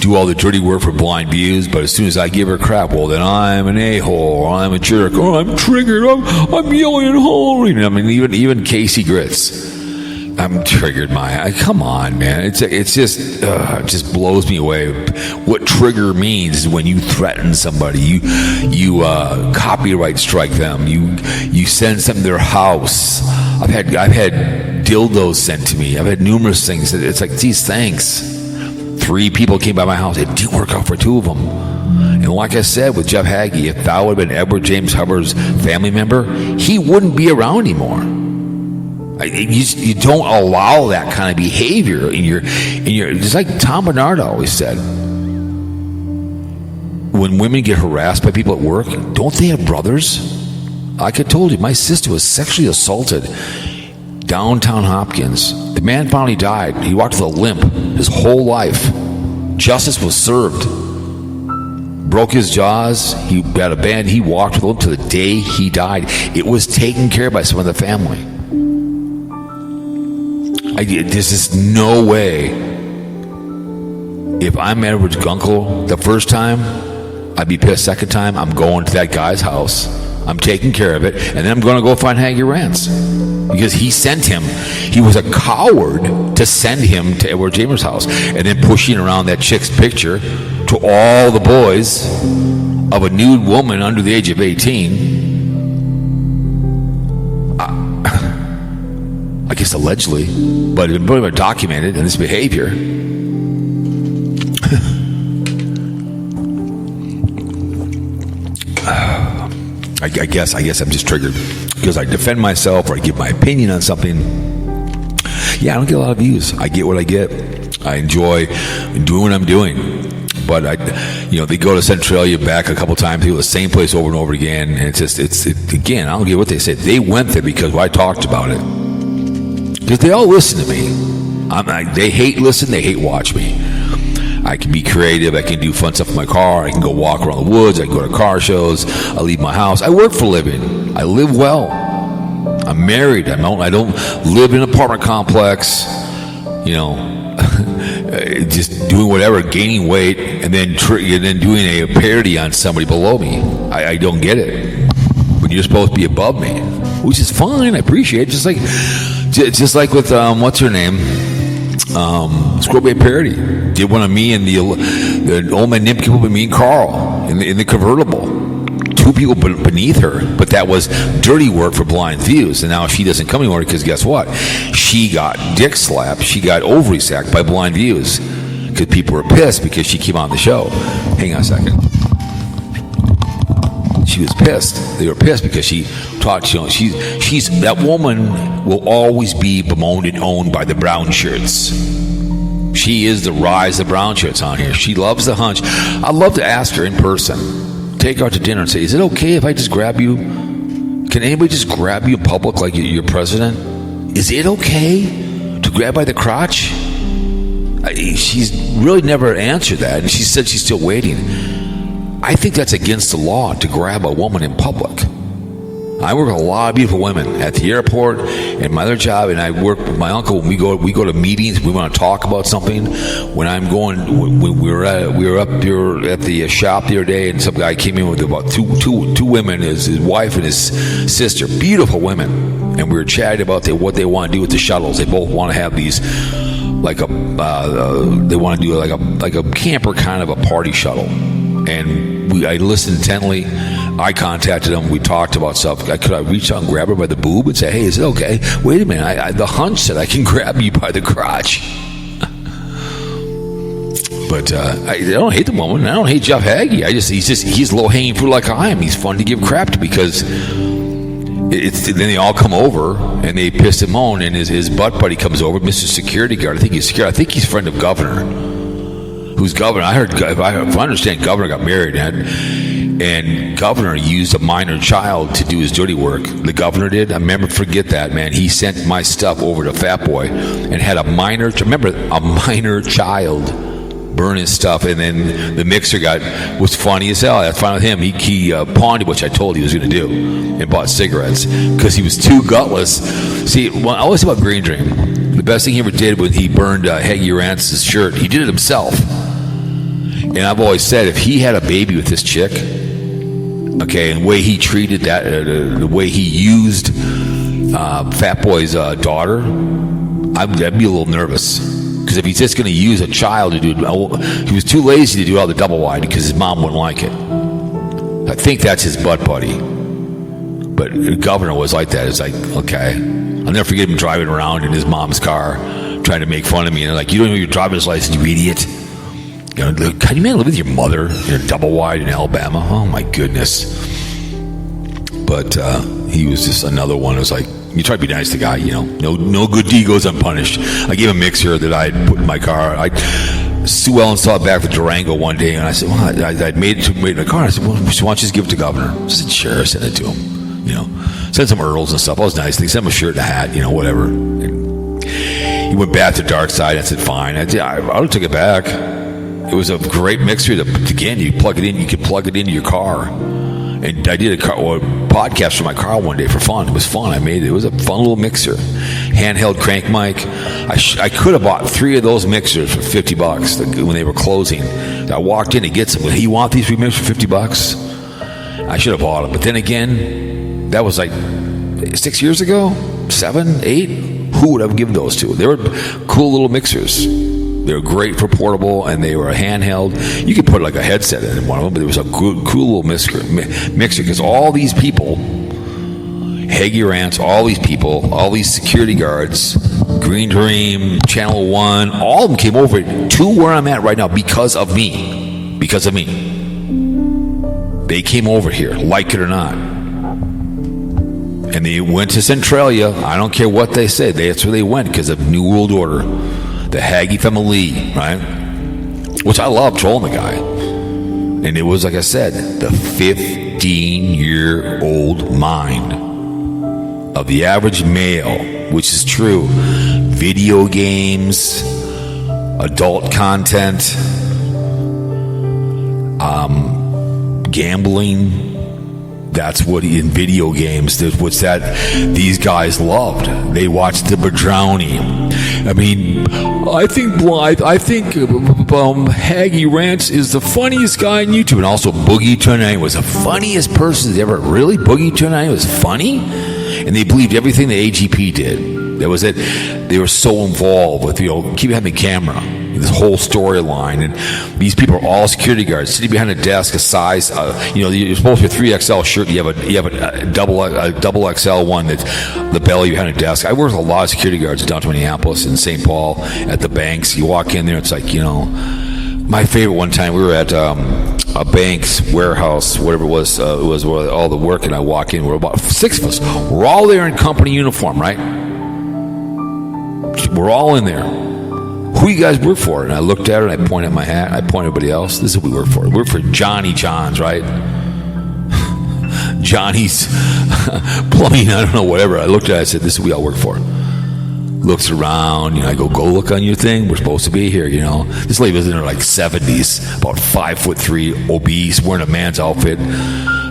do all the dirty work for Blind Views. But as soon as I give her crap, well, then I'm an a-hole, or I'm a jerk, or I'm triggered, I'm yelling and hollering. I mean, even Casey Grits, I'm triggered. Come on, man. It's just it just blows me away. What trigger means is when you threaten somebody, you copyright strike them, you send something to their house. I've had dildos sent to me. I've had numerous things. It's like, geez, thanks. 3 people came by my house. It didn't work out for 2 of them. And like I said with Jeff Hagee, if that would have been Edward James Hubbard's family member, he wouldn't be around anymore. You don't allow that kind of behavior in your. Just like Tom Bernard always said, when women get harassed by people at work, don't they have brothers? Like I told you, my sister was sexually assaulted downtown Hopkins. The man finally died. He walked with a limp his whole life. Justice was served. Broke his jaws. He got a band. He walked with a limp to the day he died. It was taken care of by some of the family. There's just no way. If I'm Edward's uncle the first time, I'd be pissed. Second time, I'm going to that guy's house. I'm taking care of it, and then I'm going to go find Hagee Rance because he sent him. He was a coward to send him to Edward James' house, and then pushing around that chick's picture to all the boys of a nude woman under the age of 18. Like I guess allegedly, but it's been documented in this behavior. I guess I'm just triggered because I defend myself or I give my opinion on something. Yeah, I don't get a lot of views. I get what I get. I enjoy doing what I'm doing. But they go to Centralia back a couple times. They go to the same place over and over again, and again, I don't get what they say. They went there because I talked about it. Because they all listen to me. They hate listen. They hate watch me. I can be creative. I can do fun stuff in my car. I can go walk around the woods. I can go to car shows. I leave my house. I work for a living. I live well. I'm married. I don't live in an apartment complex. Just doing whatever, gaining weight, and then doing a parody on somebody below me. I don't get it. When you're supposed to be above me, which is fine. I appreciate it. Just like with what's her name? Squirrel parody. Did one of me and the old man Nimke with me and Carl in the convertible. 2 people beneath her, but that was dirty work for blind views. And now she doesn't come anymore because guess what? She got dick slapped. She got ovary sacked by blind views because people were pissed because she came on the show. Hang on a second. She was pissed. They were pissed because she talked. She's that woman will always be bemoaned and owned by the brown shirts. She is the rise of brown shirts on here. She loves the hunch. I'd love to ask her in person. Take her out to dinner and say, is it okay if I just grab you? Can anybody just grab you in public like you're president? Is it okay to grab by the crotch? She's really never answered that, and she said she's still waiting. I think that's against the law to grab a woman in public. I work with a lot of beautiful women at the airport and my other job, and I work with my uncle when we go to meetings. We want to talk about something. When we were up there at the shop the other day, and some guy came in with about two women, his wife and his sister, beautiful women, and we were chatting about what they want to do with the shuttles. They both want to have these they want to do like a camper kind of a party shuttle, and I listened intently. I contacted him. We talked about stuff. Could I reach out and grab her by the boob and say, hey, is it okay? Wait a minute. The hunch said I can grab you by the crotch. But I don't hate the woman. I don't hate Jeff Hagee. He's low-hanging fruit like I am. He's fun to give crap to because then they all come over and they piss him on, and his butt buddy comes over, Mr. Security Guard. I think he's secure. I think he's a friend of Governor. Who's Governor? I heard, if I understand, Governor got married, and Governor used a minor child to do his dirty work. The Governor did. I remember, forget that, man. He sent my stuff over to Fat Boy and had a minor child burn his stuff, and then the mixer was funny as hell. That's fine with him. He pawned it, which I told he was going to do, and bought cigarettes because he was too gutless. See, I always say about Green Dream, the best thing he ever did when he burned Hagee Rance's shirt, he did it himself. And I've always said, if he had a baby with this chick, okay, and the way he treated that, the way he used Fat Boy's daughter, I'd be a little nervous. Because if he's just going to use a child to do it, he was too lazy to do all the double wide because his mom wouldn't like it. I think that's his butt buddy. But the Governor was like that. It's like, okay. I'll never forget him driving around in his mom's car trying to make fun of me. And they're like, you don't know your driver's license, you idiot. Can you live with your mother in a double wide in Alabama? Oh my goodness. But he was just another one. It was like, you try to be nice to the guy, no good deed goes unpunished. I gave him a mixer that I had put in my car. Sue Ellen saw it back with Durango one day, and I said, well, I'd made it in the car. I said, well, why don't you just give it to Governor? I said, sure, send it to him. Send some Earls and stuff. I was nice. They sent him a shirt and a hat, whatever. And he went back to Dark Side. I said, fine. I would have took it back. It was a great mixer. Again, you plug it in. You could plug it into your car. And I did a podcast from my car one day for fun. It was fun. I made it. It was a fun little mixer. Handheld crank mic. I could have bought 3 of those mixers for $50 when they were closing. I walked in to get some. Hey, you want these 3 mixers for $50? I should have bought them. But then again, that was like 6 years ago? 7, 8? Who would I have given those to? They were cool little mixers. They were great for portable, and they were a handheld. You could put like a headset in one of them, but it was a cool little mixer because all these people, Hagee Hagee Rants, all these people, all these security guards, Green Dream, Channel 1, all of them came over to where I'm at right now because of me. Because of me. They came over here, like it or not. And they went to Centralia. I don't care what they say. That's where they went because of New World Order. The Hagee family, right? Which I love trolling the guy. And it was, like I said, the 15-year-old mind of the average male, which is true. Video games, adult content, gambling. That's what in video games. What's that? These guys loved. They watched the Badrownie. I mean, I think Hagee Rants is the funniest guy on YouTube, and also Boogie 209 was the funniest person ever. Really, Boogie 209 was funny, and they believed everything the AGP did. That was it. They were so involved with keep having the camera. This whole storyline, and these people are all security guards sitting behind a desk, a size. You're supposed to be a 3XL shirt. You have a double XL one that's the belly behind a desk. I work with a lot of security guards in downtown Minneapolis and St. Paul at the banks. You walk in there, it's like my favorite. One time we were at a bank's warehouse, whatever it was where all the work, and I walk in. We're about 6 of us. We're all there in company uniform, right? We're all in there. Who you guys work for? And I looked at her and I pointed at my hat. I pointed at everybody else. This is what we work for. We work for Johnny John's, right? Johnny's plumbing, I don't know, whatever. I looked at it, I said, this is what we all work for. Looks around, I go look on your thing. We're supposed to be here, This lady was in her 70s, about 5'3", obese, wearing a man's outfit.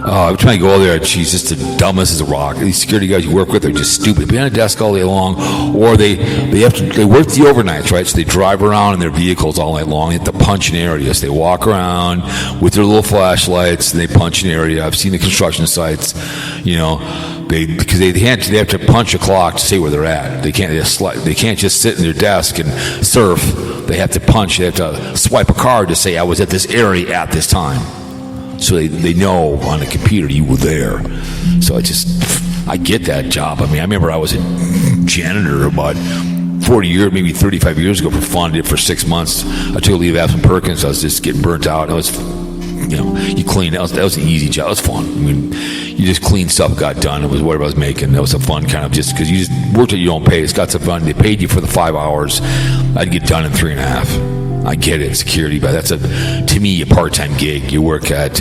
I'm trying to go there, and she's just the dumbest as a rock. These security guys you work with are just stupid. Behind a desk all day long, or they work the overnights, right? So they drive around in their vehicles all night long. They have to punch an area. So they walk around with their little flashlights, and they punch an area. I've seen the construction sites, because they have to punch a clock to say where they're at. They can't just sit in their desk and surf. They have to punch. They have to swipe a card to say I was at this area at this time. So they know on the computer you were there. So I get that job. I mean, I remember I was a janitor about 40 years, maybe 35 years ago for fun. Did it for 6 months. I took a leave of absence Perkins. I was just getting burnt out. I was, you clean. That was an easy job. It was fun. I mean, you just clean stuff, got done. It was whatever I was making. That was a fun kind of just because you just worked at your own pace. Got some fun. They paid you for the 5 hours. I'd get done in 3.5. I get it, security, but that's to me a part-time gig. You work at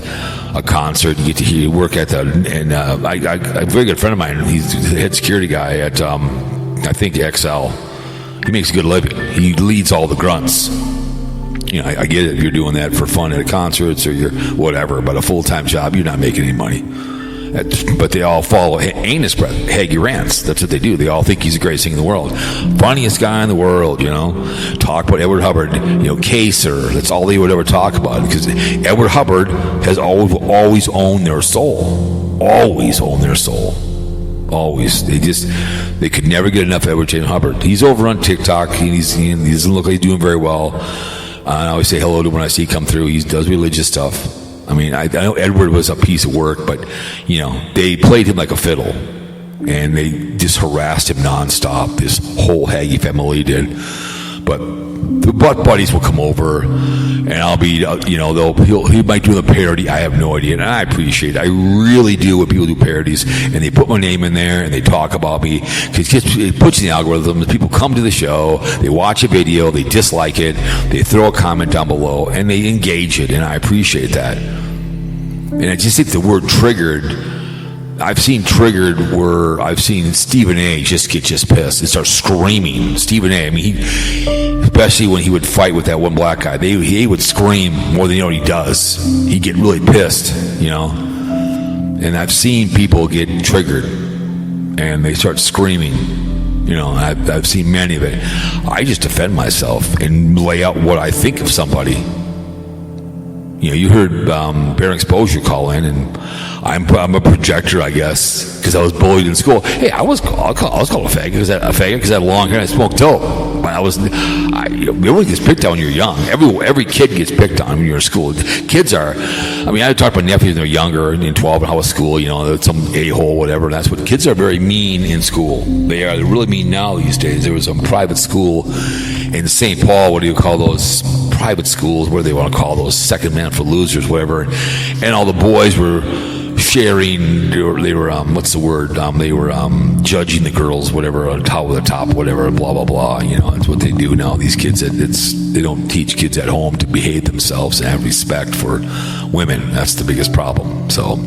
a concert, you get to hear. You work at a very good friend of mine. He's the head security guy at I think XL. He makes a good living. He leads all the grunts. I get it if you're doing that for fun at concerts or you're whatever, but a full-time job, you're not making any money. But they all follow Anus Hagee Rants. That's what they do. They all think he's the greatest thing in the world. Funniest guy in the world, Talk about Edward Hubbard, Kaser. That's all they would ever talk about. Because Edward Hubbard has always owned their soul. Always owned their soul. Always. They could never get enough Edward James Hubbard. He's over on TikTok. He doesn't look like he's doing very well. I always say hello to him when I see him come through. He does religious stuff. I mean, I know Edward was a piece of work, but, they played him like a fiddle. And they just harassed him nonstop. This whole Hagee family did. But the butt buddies will come over, and I'll be, he might do the parody. I have no idea, and I appreciate it. I really do when people do parodies, and they put my name in there, and they talk about me, because it puts in the algorithm. The people come to the show, they watch a video, they dislike it, they throw a comment down below, and they engage it, and I appreciate that. And I just think the word triggered, I've seen triggered where I've seen Stephen A. just get pissed and start screaming. Stephen A. I mean, especially when he would fight with that one black guy, he would scream more than he does. He'd get really pissed, And I've seen people get triggered and they start screaming. I've seen many of it. I just defend myself and lay out what I think of somebody. You heard Bear Exposure call in, and I'm a projector, I guess, because I was bullied in school. Hey, I was called a faggot because I had long hair and I smoked dope. Everyone gets picked on when you're young. Every kid gets picked on when you're in school. Kids are, I talk about nephews when they're younger, in 12, and how was school, some a-hole, whatever. That's what kids are, very mean in school. They're really mean now these days. There was a private school in St. Paul. What do you call those private schools? What do they want to call those? Second man for losers, whatever. And all the boys were sharing. They were what's the word? They were judging the girls, whatever, on top of the top, whatever, blah blah blah. That's what they do now. These kids, they don't teach kids at home to behave themselves and have respect for women. That's the biggest problem. So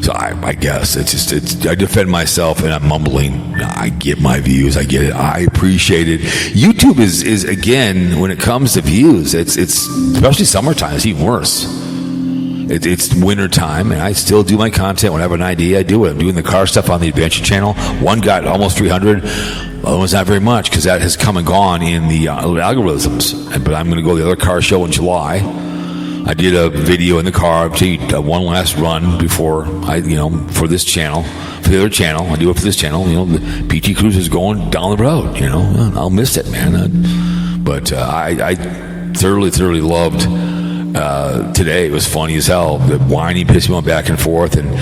I guess I defend myself and I'm mumbling. I get my views. I get it. I appreciate it. YouTube is again, when it comes to views, it's especially summertime, it's even worse. It's winter time, and I still do my content. When I have an idea, I do it. I'm doing the car stuff on the Adventure Channel. One got almost 300. The other one's not very much because that has come and gone in the algorithms. But I'm going to go to the other car show in July. I did a video in the car, one last run before for this channel, for the other channel. I do it for this channel. The PT Cruise is going down the road. I'll miss it, man. But I thoroughly loved today. It was funny as hell. The whining, pissing went back and forth, and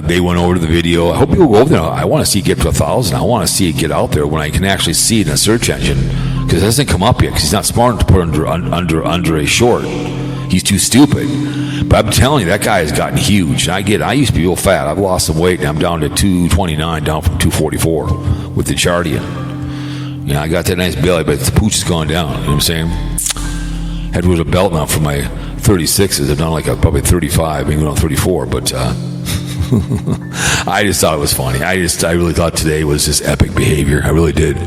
they went over to the video. I hope people go over there. I want to see it get to 1,000. I want to see it get out there when I can actually see it in a search engine, because it hasn't come up yet. Because he's not smart enough to put under a short. He's too stupid. But I'm telling you, that guy has gotten huge. I used to be real fat. I've lost some weight, and I'm down to 229, down from 244 with the Jardian. I got that nice belly, but the pooch has gone down. You know what I'm saying? Had to wear a belt now for my 36s. I've done like probably 35, maybe on 34. But I just thought it was funny. I really thought today was just epic behavior. I really did.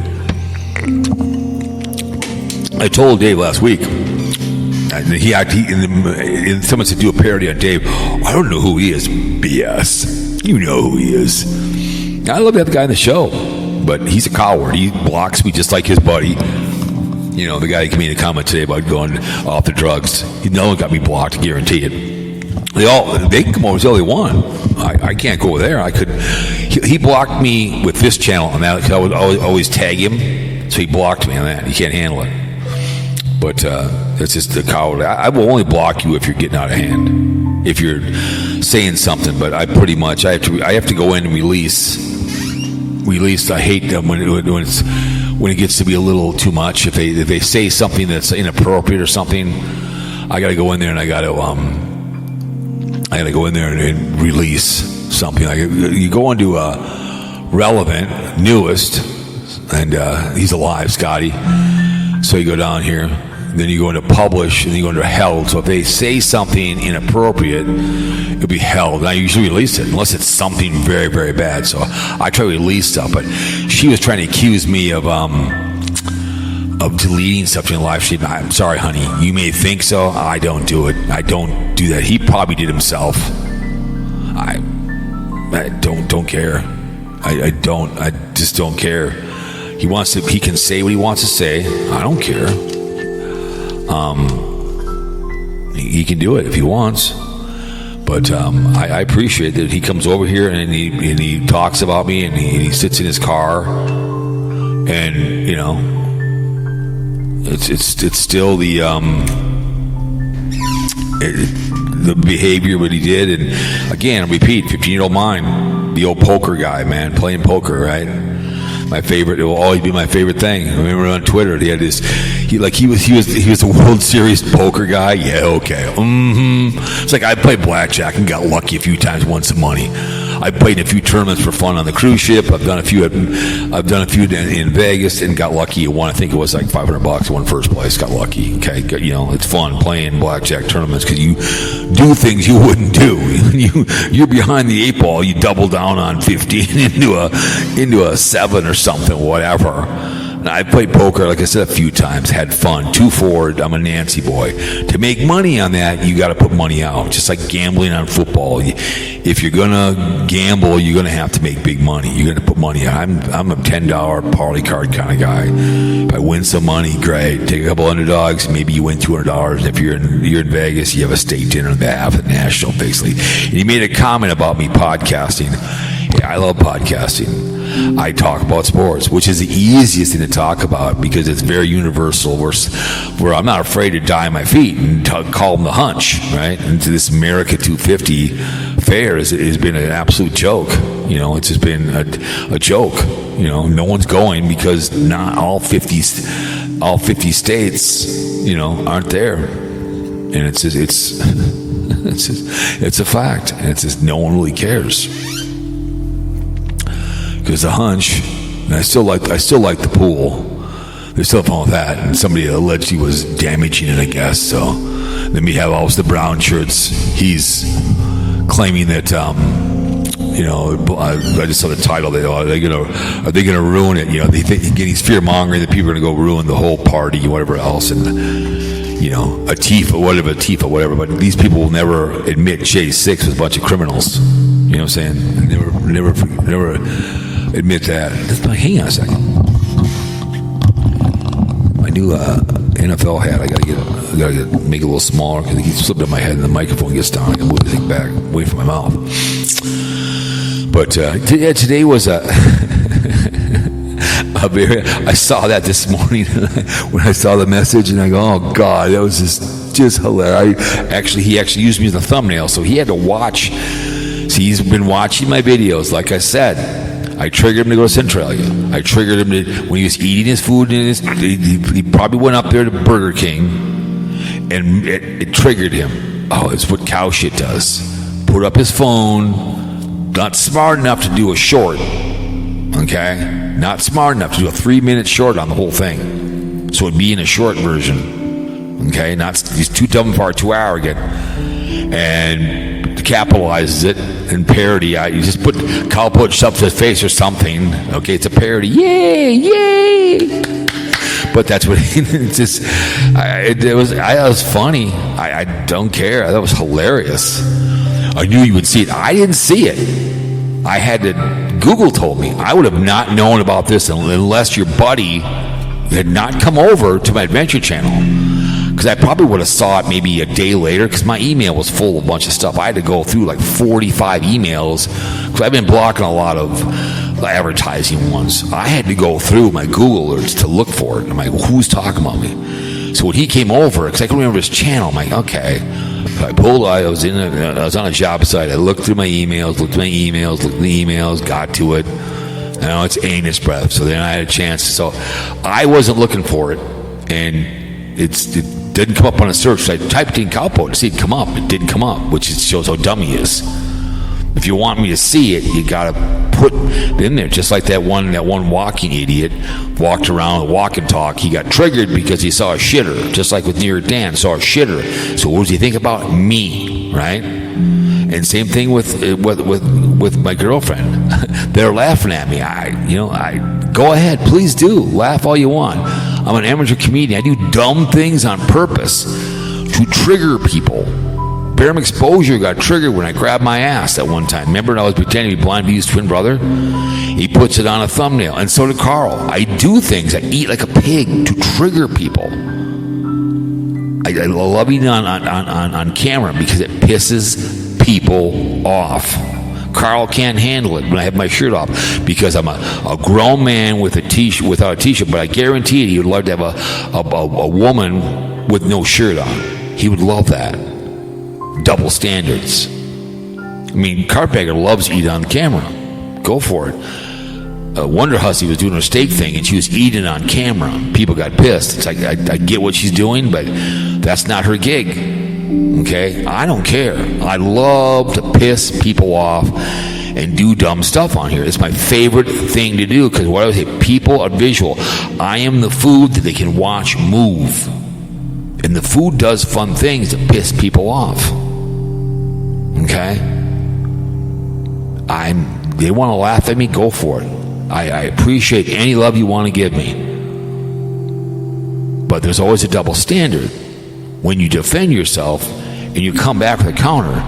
I told Dave last week. Someone said do a parody on Dave. I don't know who he is. BS. You know who he is. I love that guy in the show, but he's a coward. He blocks me just like his buddy. The guy who made a comment today about going off the drugs. No one got me blocked, guarantee it. They can come over and say all they want. I can't go over there. I could. He blocked me with this channel on that because I would always tag him, so he blocked me on that. He can't handle it. But that's just the coward. I will only block you if you're getting out of hand, if you're saying something. But I pretty much I have to go in and release. I hate them when it gets to be a little too much. If they say something that's inappropriate or something, I got to go in there and I got to go in there and release something. Like you go into relevant, newest, and he's alive, Scotty. So you go down here, then you go into publish, and then you go into held. So if they say something inappropriate, it'll be held. And I usually release it, unless it's something very, very bad. So I try to release stuff. But she was trying to accuse me of deleting stuff in the live stream. I'm sorry, honey. You may think so. I don't do it. I don't do that. He probably did himself. I don't care. I just don't care. He can say what he wants to say. I don't care. He can do it if he wants. But I appreciate that he comes over here and he talks about me and he sits in his car and it's still the behavior what he did. And again, repeat, 15-year-old mind, the old poker guy, man, playing poker, right? My favorite. It will always be my favorite thing. I remember on Twitter, he had this. He was the World Series poker guy. Yeah, okay. It's like I played blackjack and got lucky a few times, won some money. I played in a few tournaments for fun on the cruise ship. I've done a few in Vegas and got lucky. Won, I think it was like $500. Won first place. Got lucky. Okay, it's fun playing blackjack tournaments because you do things you wouldn't do. You're behind the 8 ball. You double down on 15 into a 7 or something, whatever. And I played poker, like I said, a few times, had fun. 2-4, I'm a Nancy boy. To make money on that, you got to put money out. Just like gambling on football. If you're going to gamble, you're going to have to make big money. You're going to put money out. I'm a $10 parlay card kind of guy. If I win some money, great. Take a couple underdogs, maybe you win $200. If you're in Vegas, you have a state dinner on behalf of the National, basically. And he made a comment about me podcasting. Yeah, I love podcasting. I talk about sports, which is the easiest thing to talk about because it's very universal. Where I'm not afraid to die on my feet and call them the hunch, right? And to this America250 fair has been an absolute joke. It's just been a joke. No one's going because not all 50 states, aren't there, and it's a fact, and it's just no one really cares. There's a hunch, and I still like the pool. There's still fun with that, and somebody alleged he was damaging it, I guess. So then we have always the brown shirts. He's claiming that I just saw the title. Are they gonna ruin it? They think he's fear mongering that people are gonna go ruin the whole party, whatever else, and Tifa, whatever. But these people will never admit J6 was a bunch of criminals. You know what I'm saying? Never admit that. Hang on a second. My new NFL hat. I gotta make it a little smaller because it keeps slipping in my head and the microphone gets down. I gotta move the thing back away from my mouth. But today was I saw that this morning when I saw the message, and I go, "Oh God, that was just hilarious." He actually used me as a thumbnail, so he had to watch. See, he's been watching my videos. Like I said, I triggered him to go to Centralia. I triggered him when he was eating his food. He probably went up there to Burger King, and it triggered him. Oh, it's what cow shit does. Put up his phone. Not smart enough to do a short. Okay? Not smart enough to do a 3-minute short on the whole thing. So it'd be in a short version. Okay? He's too dumb for 2 hour again. And capitalizes it in parody. You just put Cowpote stuff to his face or something. Okay, it's a parody. Yay! But that's what it's just. It was funny. I don't care. That was hilarious. I knew you would see it. I didn't see it. I had to. Google told me. I would have not known about this unless your buddy had not come over to my Adventure Channel. Because I probably would have saw it maybe a day later, because my email was full of a bunch of stuff. I had to go through like 45 emails, because I've been blocking a lot of advertising ones. I had to go through my Google alerts to look for it. I'm like, who's talking about me? So when he came over, because I couldn't remember his channel, I'm like, okay. So I was on a job site. I looked through my emails, looked at the emails, got to it. It's anus breath. So then I had a chance. So I wasn't looking for it, and it didn't come up on a search. So I typed in Cowpote to see it come up. It didn't come up, which shows how dumb he is. If you want me to see it, you gotta put it in there. Just like that one walking idiot walked around with walk and talk. He got triggered because he saw a shitter. Just like with Near Dan, saw a shitter. So what does he think about? Me, right? And same thing with my girlfriend. They're laughing at me. I go ahead, please do laugh all you want. I'm an amateur comedian. I do dumb things on purpose to trigger people. Bear Exposure got triggered when I grabbed my ass that one time. Remember when I was pretending to be Blind Bee's twin brother? He puts it on a thumbnail, and so did Carl. I do things. I eat like a pig to trigger people. I love eating on camera because it pisses people off. Carl can't handle it when I have my shirt off because I'm a grown man with a t-shirt, without a t-shirt. But I guarantee he would love to have a woman with no shirt on. He would love that. Double standards. I mean, Cartbagger loves eating on camera. Go for it. Wonder Hussy was doing her steak thing and she was eating on camera. People got pissed. It's like, I get what she's doing, but that's not her gig. Okay? I don't care. I love to piss people off and do dumb stuff on here. It's my favorite thing to do because what I say, people are visual. I am the food that they can watch move. And the food does fun things to piss people off. Okay? They want to laugh at me, go for it. I appreciate any love you want to give me. But there's always a double standard. When you defend yourself and you come back with a counter,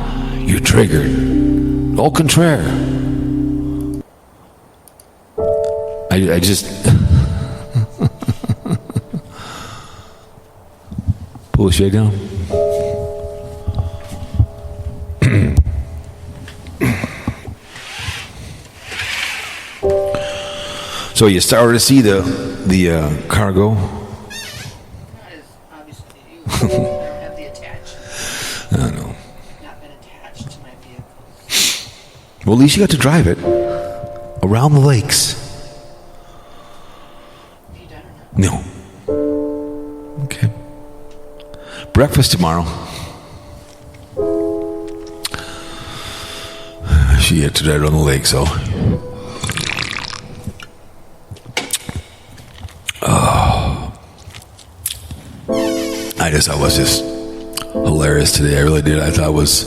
you're triggered. Au contraire. I just pull the shade down. So you started to see the cargo. Not as obviously you don't have the attachment. I know. Not been attached to my vehicle. Well, at least you got to drive it around the lakes. Are you done or not? No. Okay. Breakfast tomorrow. She had to drive around the lake, so. I just thought it was just hilarious today. I really did. I thought it was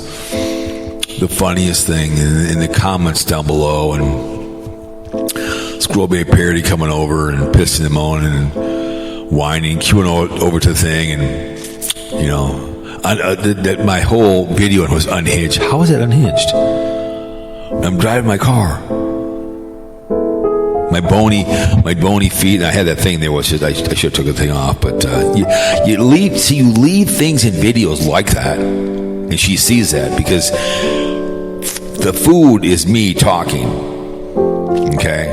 the funniest thing in the comments down below, and Squirrel Bay Parody coming over and pissing and moaning and whining, queuing over to the thing, and you know, that my whole video was unhinged. How was that unhinged? I'm driving my car. My bony feet. And I had that thing there. I should have took the thing off. But you leave things in videos like that, and she sees that because the food is me talking. Okay,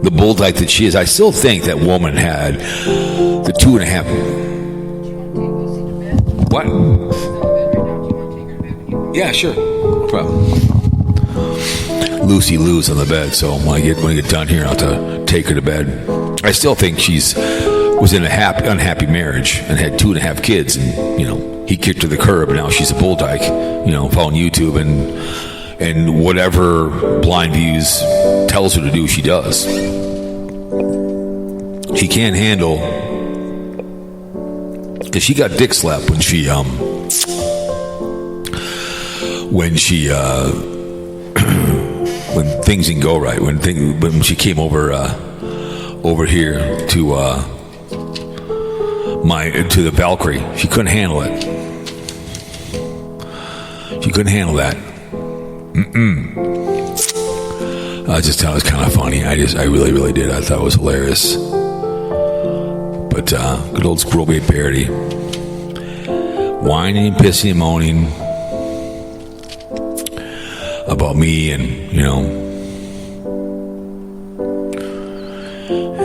the bulldog that she is. I still think that woman had the 2.5. What? Yeah, sure. No problem. Lucy Lou's on the bed, so when I get done here, I'll have to take her to bed. I still think was in a unhappy marriage and had 2.5 kids, and you know he kicked her to the curb, and now she's a bull dyke, you know, following YouTube and whatever Blind Views tells her to do, she does. She can't handle, because she got dick slapped when she when things didn't go right, when she came over here to the Valkyrie, she couldn't handle it. She couldn't handle that. I just thought it was kind of funny. I really, really did. I thought it was hilarious. But good old Squirrel Bay Parody, whining and pissing and moaning about me, and you know,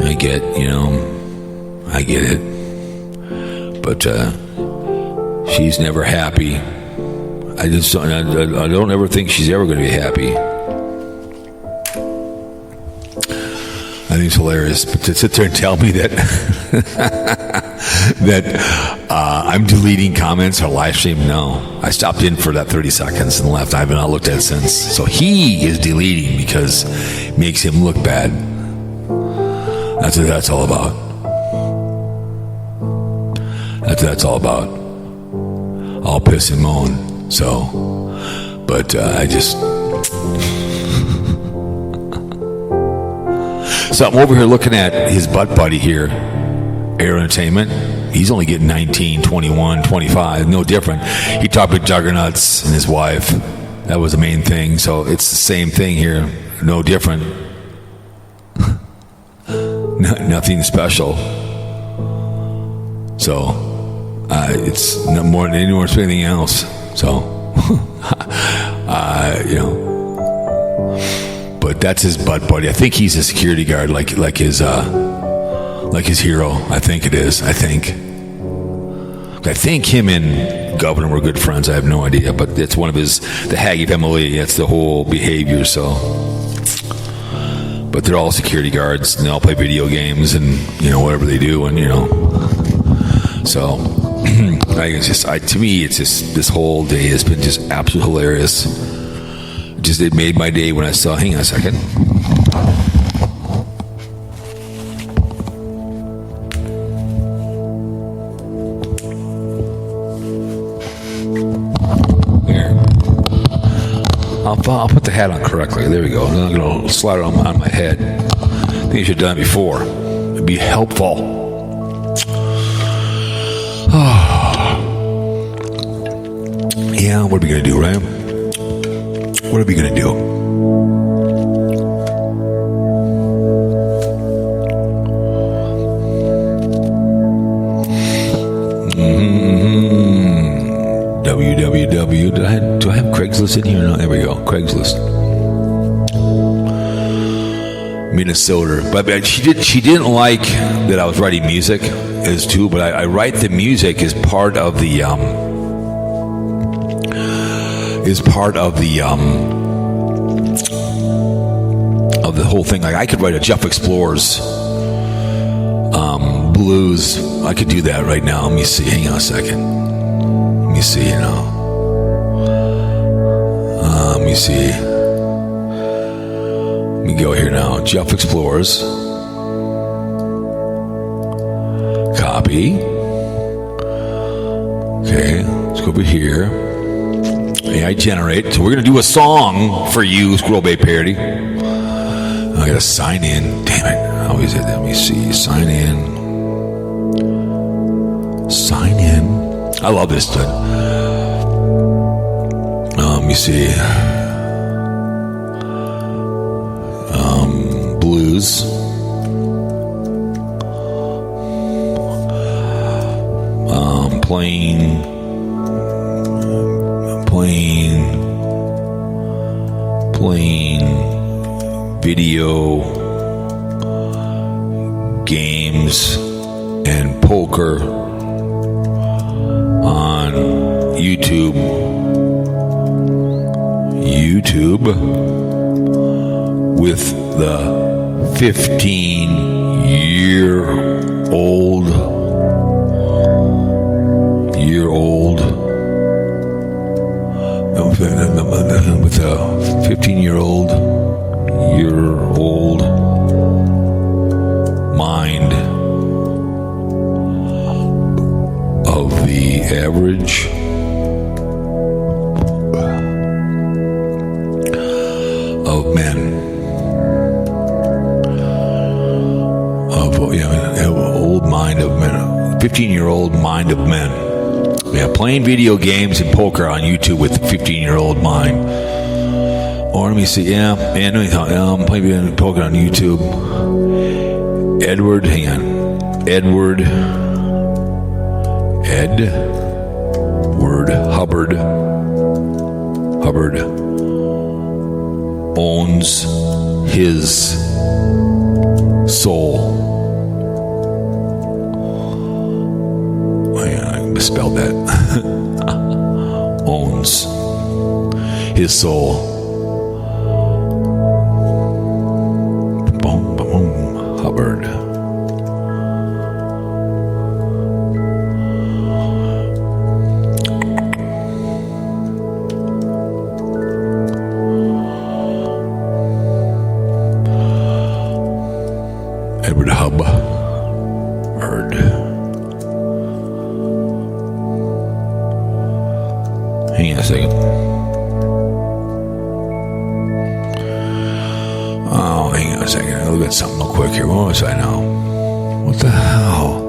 I get it, but she's never happy. I don't ever think she's ever going to be happy. I think it's hilarious, but to sit there and tell me that I'm deleting comments or live stream, no. I stopped in for that 30 seconds and left. I have not looked at it since. So he is deleting because it makes him look bad. That's what that's all about. That's what that's all about. I'll piss and moan. So, but I just... So I'm over here looking at his butt buddy here, Air Entertainment. He's only getting 19, 21, 25, no different. He talked with Juggernauts and his wife. That was the main thing. So it's the same thing here, no different. Nothing special. So it's no more than anything else. So, you know. But that's his butt buddy. I think he's a security guard, like his hero. I think it is. I think him and Governor were good friends. I have no idea, but it's one of the Haggy family. That's the whole behavior. So, but they're all security guards, and they all play video games, and you know whatever they do, and you know. So, to me, it's just this whole day has been just absolutely hilarious. It made my day when I saw. Hang on a second. There. I'll put the hat on correctly. There we go. I'm not going to slide it on my head. I think you should have done it before. It'd be helpful. Yeah, what are we going to do, right? What are we going to do? www. Do I have Craigslist in here? No, there we go. Craigslist. Minnesota. But she didn't like that I was writing music as too, but I write the music as part of the whole thing. Like I could write a Jeff Explorer's blues. I could do that right now. Let me see. Hang on a second. Let me see, let me see. Let me go here now. Jeff Explorers. Copy. Okay, let's go over here. AI generate. So we're going to do a song for you, Squirrel Bay Parody. I got to sign in. Damn it. How is it? Let me see. Sign in. Sign in. I love this stuff. Let me see. Blues. Playing video games and poker on YouTube with the 15-year-old with a 15-year-old mind of the average of men, old mind of men, 15-year-old mind of men. Yeah, playing video games and poker on YouTube with a 15-year-old mind. Or let me see. Yeah, man, playing video and poker on YouTube. Edward Hubbard owns his soul. I misspelled that. Owns his soul. Boom, boom, Hubbard. Edward Hubbard. Hang on a second. Oh, hang on a second. I'll look at something real quick here. What was I now? What the hell?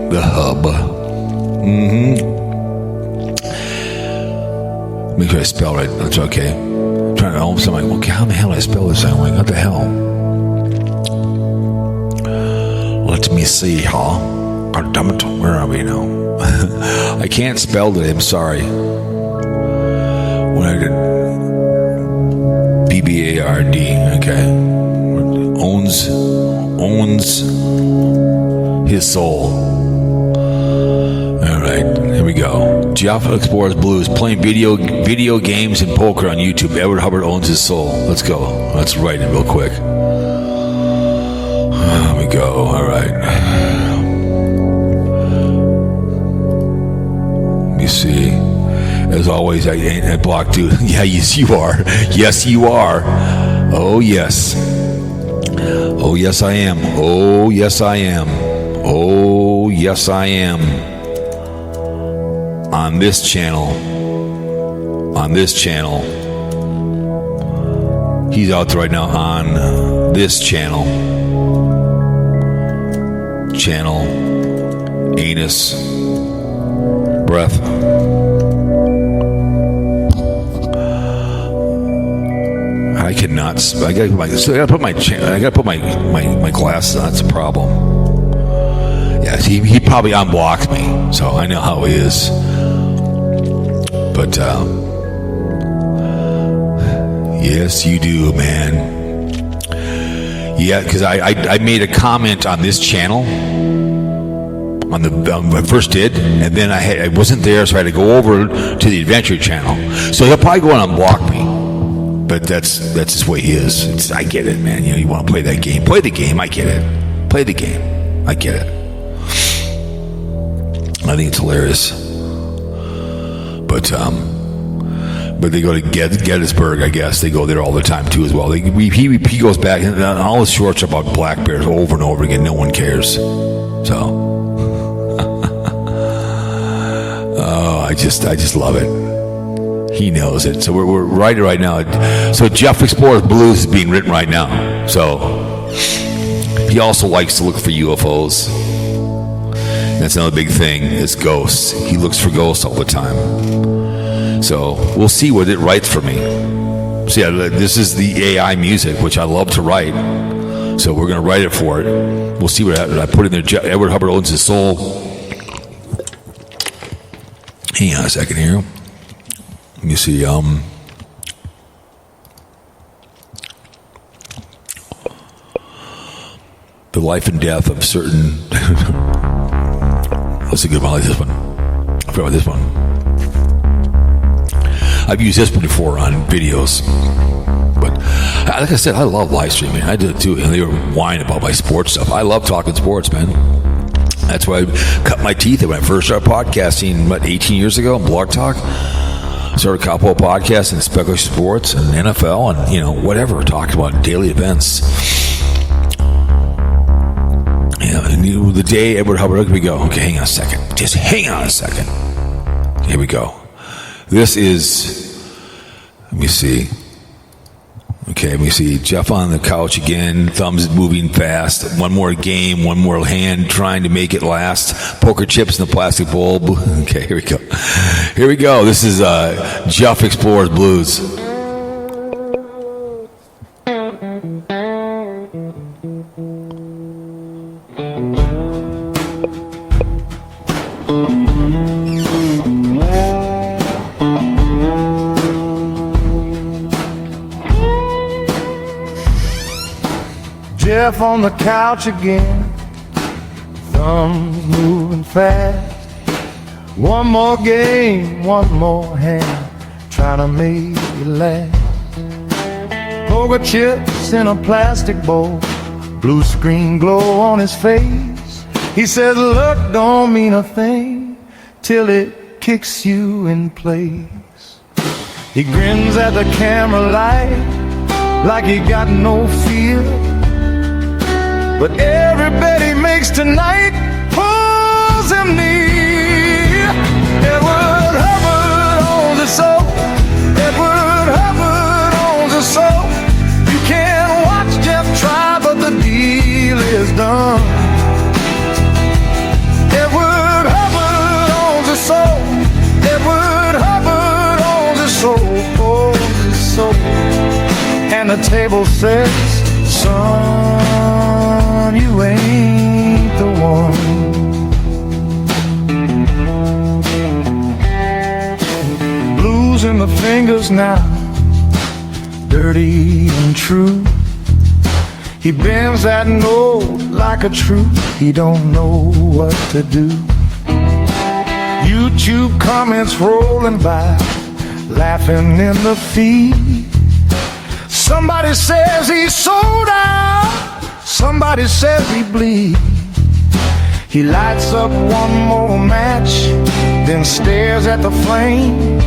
The hub. Make sure I spell right. That's okay. I'm trying to all of a sudden, I'm like, okay, how the hell do I spell this? I'm like, what the hell? Let me see, huh? God damn it. Where are we now? I can't spell it. I'm sorry. When I did BBARD, okay. Owns his soul. All right, here we go. Jeff Explores Blues, playing video games and poker on YouTube. Edward Hubbard owns his soul. Let's go. Let's write it real quick. Here we go. All right. Let me see. As always, I ain't that block, dude. Yeah, yes, you are. Yes, you are. Oh, yes. Oh, yes, I am. Oh, yes, I am. Oh, yes, I am. on this channel. He's out there right now on this channel. Anus breath. I cannot. I gotta put my glasses on. It's a problem. Yes, he probably unblocked me, so I know how he is. But yes, you do, man. Yeah, because I made a comment on this channel when I first did, and then I wasn't there, so I had to go over to the Adventure channel. So he'll probably go and unblock me. But that's just the way he is. I get it, man. You want to play that game. Play the game. I get it. Play the game. I get it. I think it's hilarious. But they go to Gettysburg, I guess. They go there all the time, too, as well. He goes back, and all his shorts are about black bears over and over again. No one cares. So. Oh, I just love it. He knows it. So we're writing right now. So Jeff Explores Blues is being written right now. So he also likes to look for UFOs. That's another big thing, is ghosts. He looks for ghosts all the time. So we'll see what it writes for me. So yeah, this is the AI music, which I love to write. So we're going to write it for it. We'll see what I put in there. Edward Hubbard Owns His Soul. Hang on a second here. Let me see. The life and death of certain. That's a good one. I like this one. I forgot about this one. I've used this one before on videos, but like I said, I love live streaming. I do it too, and they were whining about my sports stuff. I love talking sports, man. That's why I cut my teeth when I first started podcasting, 18 years ago on Blog Talk. Started Cowpote podcast and Speculative Sports and NFL and whatever, talked about daily events. Yeah, and the day Edward Hubbard, here we go. Okay, hang on a second. Just hang on a second. Here we go. This is, let me see. Okay, we see Jeff on the couch again, thumbs moving fast. One more game, one more hand trying to make it last. Poker chips in the plastic bowl. Okay, here we go. Here we go. This is Jeff Explores Blues. Jeff on the couch again, thumbs moving fast. One more game, one more hand, trying to make it last. Poker chips in a plastic bowl, blue screen glow on his face. He says luck don't mean a thing till it kicks you in place. He grins at the camera light like he got no fear. But every bet he makes tonight pulls him near. Edward Hubbard owns his soul. Edward Hubbard owns his soul. You can watch Jeff try, but the deal is done. Edward Hubbard owns his soul. Edward Hubbard owns his soul. Owns his soul. And the table says, son, you ain't the one. Blues in the fingers now, dirty and true. He bends that note like a truth. He don't know what to do. YouTube comments rolling by, laughing in the feed. Somebody says he's sold out. Somebody says he bleeds. He lights up one more match, then stares at the flame.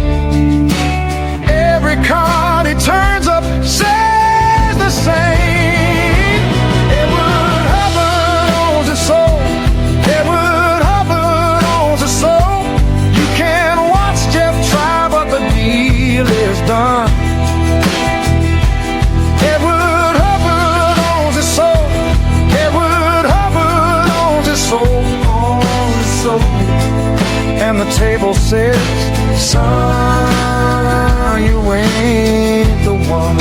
Every card he turns up says the same. Edward Hubbard owns his soul. Edward Hubbard owns his soul. You can table says, son, you ain't the one.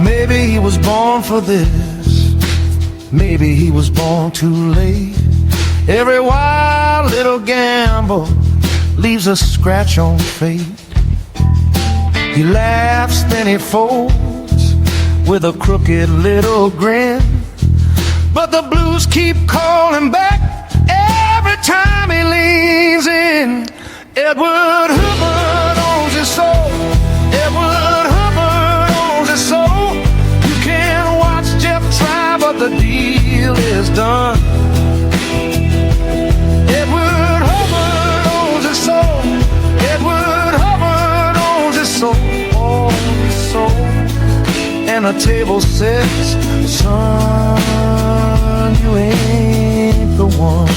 Maybe he was born for this, maybe he was born too late. Every wild little gamble leaves a scratch on fate. He laughs, then he folds with a crooked little grin. But the blues keep calling back every time he leans in. Edward Hubbard owns his soul. Edward Hubbard owns his soul. You can watch Jeff try, but the deal is done. Edward Hubbard owns his soul. Edward Hubbard owns his soul. Owns his soul. And the table says, son, you ain't the one.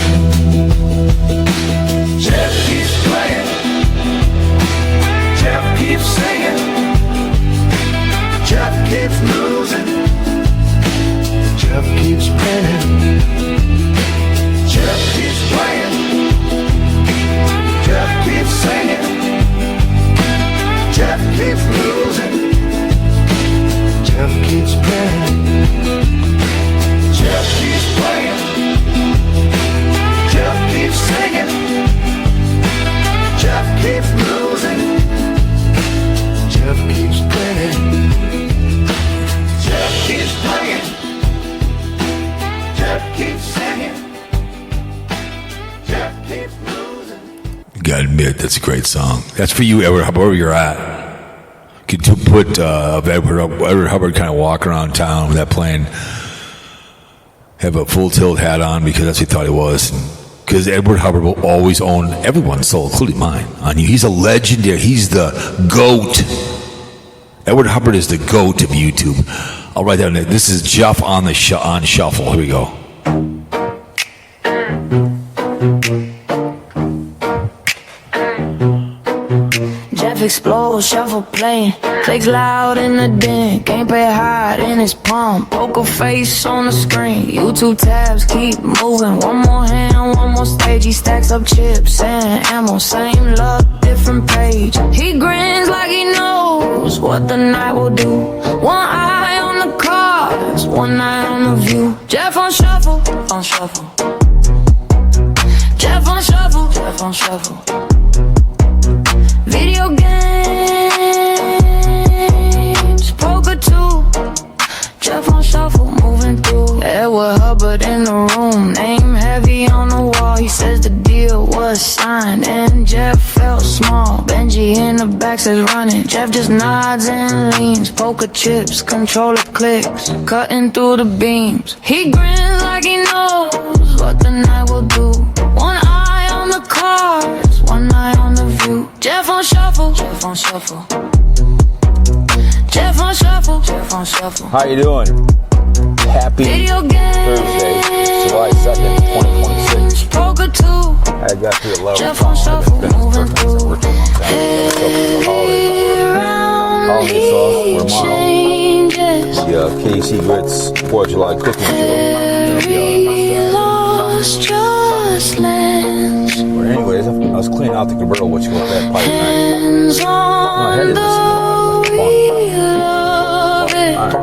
Jeff keeps playing, Jeff keeps singing, Jeff keeps losing, Jeff keeps winning. Jeff keeps playing, Jeff keeps singing, Jeff keeps losing, Jeff keeps winning. Jeff keeps playing, Jeff keeps singing, Jeff keeps losing, Jeff keeps winning. Jeff keeps playing, Jeff keeps singing, Jeff keeps losing. Gotta admit, that's a great song. That's for you, Edward Hubbard, wherever you're at. Could you put Edward Hubbard kind of walk around town with that playing, have a full tilt hat on because that's what he thought he was. Because Edward Hubbard will always own everyone's soul, including mine, on you. He's a legendary. He's the GOAT. Edward Hubbard is the GOAT of YouTube. I'll write that down. This is Jeff on shuffle. Here we go. Jeff explodes, shuffle playing, clicks loud in the den, can't pay hide in his palm, poker face on the screen, YouTube tabs keep moving, one more hand, one more stage, he stacks up chips and ammo, same luck, different page, he grins like he knows what the night will do, one eye on the cards, one eye on the view, Jeff on shuffle, on shuffle, Jeff on shuffle, Jeff on shuffle. Video games, poker too. Jeff on shuffle, moving through. Edward Hubbard in the room, name heavy on the wall. He says the deal was signed and Jeff felt small. Benji in the back says running. Jeff just nods and leans. Poker chips, controller clicks, cutting through the beams. He grins like he knows what the night will do. One eye on the cards, one eye on the view. Jeff on shuffle, Jeff on shuffle, Jeff on shuffle, Jeff on shuffle. How you doing? Happy Video Thursday, July 2nd, 2026. Poker too. I got to 11. Jeff on shuffle, moving through. Holidays off. We're tomorrow. Changes. The KC Grits 4th of July cooking show. Very lost just lands. Well, anyways, I was cleaning out the convertible, which goes that pipe night. Hands on the wheel of it. I don't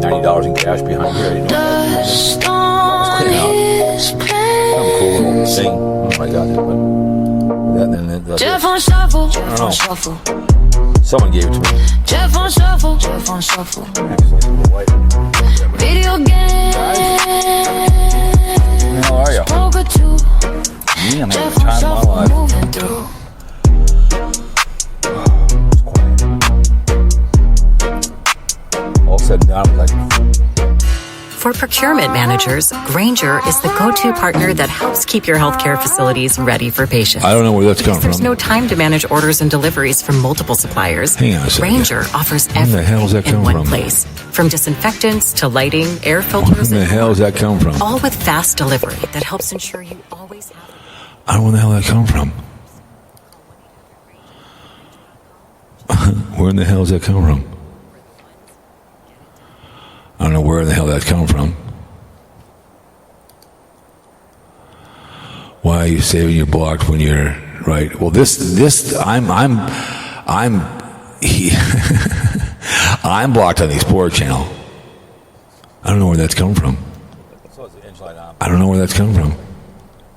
know, $90 in cash behind here. You know, Dust on his some plate. cool little thing. I don't know if I got it, but that's Jeff it. on shuffle, Jeff know. on shuffle, Someone gave it to me. Jeff on shuffle, Jeff on shuffle. Actually, the white. Video games. How are you? Poker too. Me, I'm having Jeff the on time of my shuffle, life. moving through. All said and done, I was like, For procurement procurement managers, Grainger is the go-to partner that helps keep your healthcare facilities ready for patients. I don't know where that's coming There's from. no time to manage orders and deliveries from multiple suppliers. Hang on a second. Grainger offers Where the hell is that everything in coming one from? place. From disinfectants to lighting, air Where filters, the and hell does that come from? all with fast delivery that helps ensure you always have it. I don't know where the hell that come from. Where in the hell does that come from? I don't know where the hell that come from. Why are you saying you're blocked when you're right? Well, I'm blocked on the Explorer channel. I don't know where that's come from. I don't know where that's come from.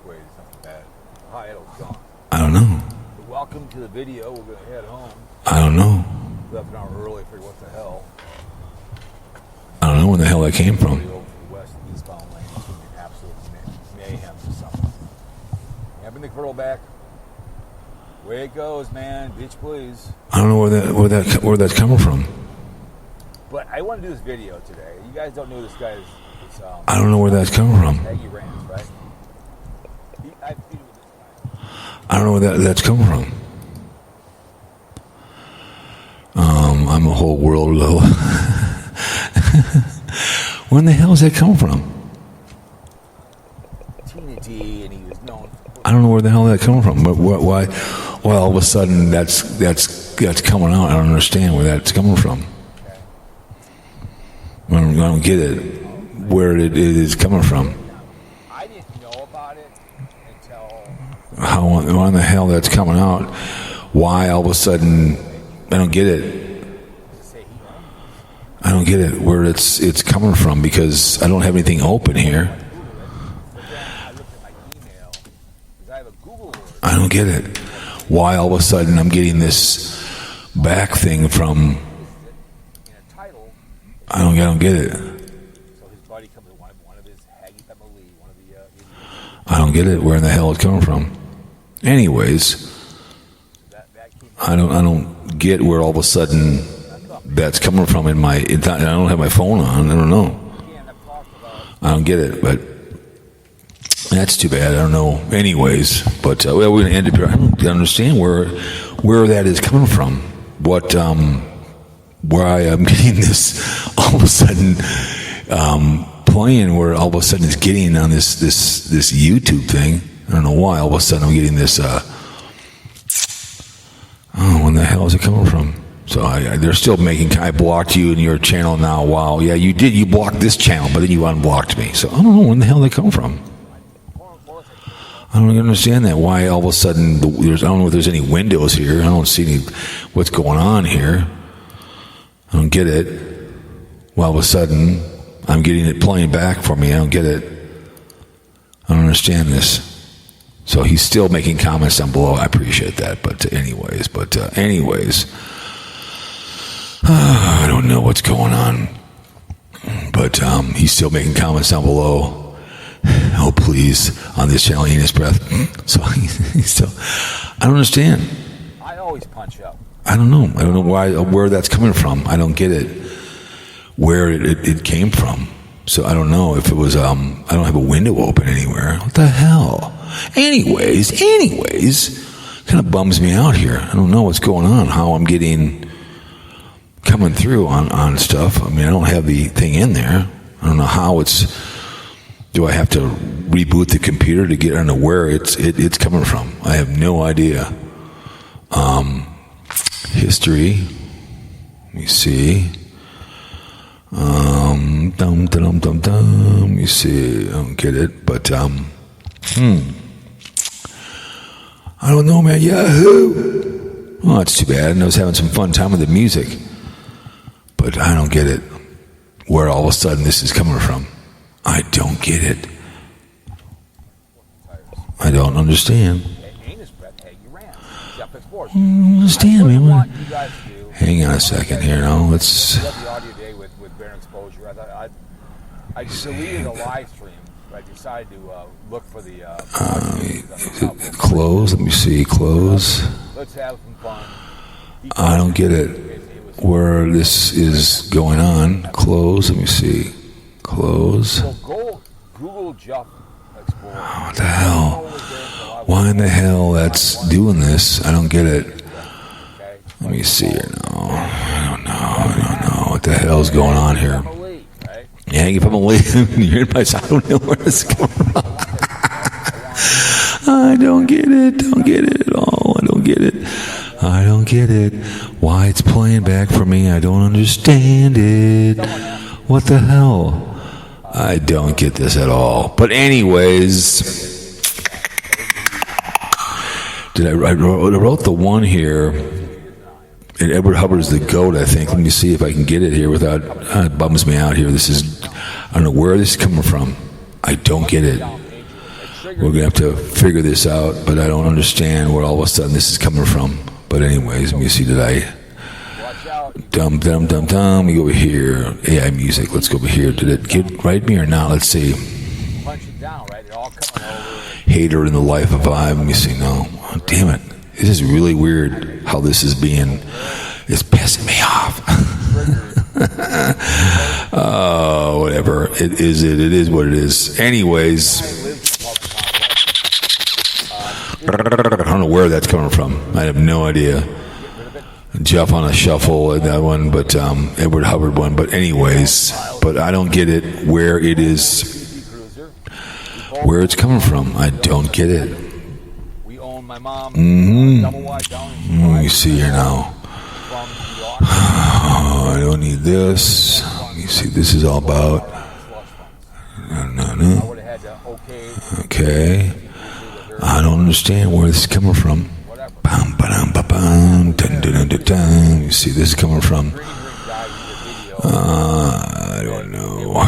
Wait, it's not bad. Hi, it's gone. I don't know. Welcome to the video. We're going to head home. I don't know. Left an hour early. Figured, what the hell? I don't know where the hell that came from. Over to the west eastbound lane. It's going to be absolute mayhem or something. Having the convertible back. Way it goes, man. Bitch, please. I don't know where that's coming from. But I want to do this video today. You guys don't know this guy's. I don't know where that's coming from. Peggy Rants, right? I feud with this guy. I don't know where that's coming from. I'm a whole world low. Where in the hell is that coming from? Tina T, and he was known. I don't know where the hell that coming from. But why all of a sudden that's coming out? I don't understand where that's coming from. I don't get it. Where it is coming from. I didn't know about it until. How in the hell that's coming out? Why all of a sudden? I don't get it. I don't get it where it's coming from because I don't have anything open here. I don't get it. Why all of a sudden I'm getting this back thing from? I don't get it. I don't get it. Where in the hell it's coming from? Anyways, I don't get where all of a sudden that's coming from in my. I don't have my phone on. I don't know. I don't get it, but that's too bad. I don't know. Anyways, but we're going to end it here. I don't understand where that is coming from. What where I am getting this all of a sudden playing where all of a sudden it's getting on this YouTube thing. I don't know why all of a sudden I'm getting this. When the hell is it coming from? So they're still making. I blocked you in your channel now. Wow, yeah, you did. You blocked this channel, but then you unblocked me. So I don't know when the hell they come from. I don't understand that. Why all of a sudden I don't know if there's any windows here. I don't see any. What's going on here? I don't get it. Well, all of a sudden I'm getting it playing back for me. I don't get it. I don't understand this. So he's still making comments down below. I appreciate that. But anyways, I don't know what's going on. But he's still making comments down below. Oh, please, on this channel, in his breath. So he's still. I don't understand. I always punch up. I don't know. I don't know where that's coming from. I don't get it. Where it came from. So I don't know if it was. I don't have a window open anywhere. What the hell? Anyways, kind of bums me out here. I don't know what's going on. How I'm coming through on stuff. I mean, I don't have the thing in there. I don't know how it's. Do I have to reboot the computer to get? I don't know where it's coming from. I have no idea. History. Let me see. Let me see. I don't get it, but I don't know, man. Yahoo! Oh, that's too bad. I was having some fun time with the music, but I don't get it. Where all of a sudden this is coming from? I don't get it. I don't understand. Understand me? Hang on a second here. Now let's. I deleted a live stream, but I decided to look for the. Close. Let me see. Close. Let's have some fun. I don't get it. Where this is going on. Close. Let me see. Close. So go Google Jeff Explorer. What the hell? Why in the hell that's doing this? I don't get it. Let me see here now. I don't know. What the hell's going on here? Yeah, if I'm late, you're in my I don't know where this is coming from. I don't get it at all. I don't get it. Why it's playing back for me, I don't understand it. What the hell? I don't get this at all. But anyways, I wrote the one here, and Edward Hubbard's the GOAT, I think. Let me see if I can get it here without, it bums me out here. I don't know where this is coming from. I don't get it. We're going to have to figure this out, but I don't understand where all of a sudden this is coming from. But anyways, let me see, did I... Dum, dum, dum, dum. We go over here. AI music. Let's go over here. Did it get right me or not? Let's see. Hater in the life of vibe. Let me see. No. Oh, damn it. This is really weird how this is being. It's pissing me off. Oh, whatever. It is what it is. Anyways. I don't know where that's coming from. I have no idea. Jeff on a shuffle and that one, but Edward Hubbard one. But anyways, but I don't get it where it is, where it's coming from. I don't get it. Let me see here now. Oh, I don't need this. Let me see. This is all about. No. Okay. I don't understand where this is coming from. Bum, ba-dum, ba-bum, dun, dun, dun, dun, dun. You see this is coming from? I don't know.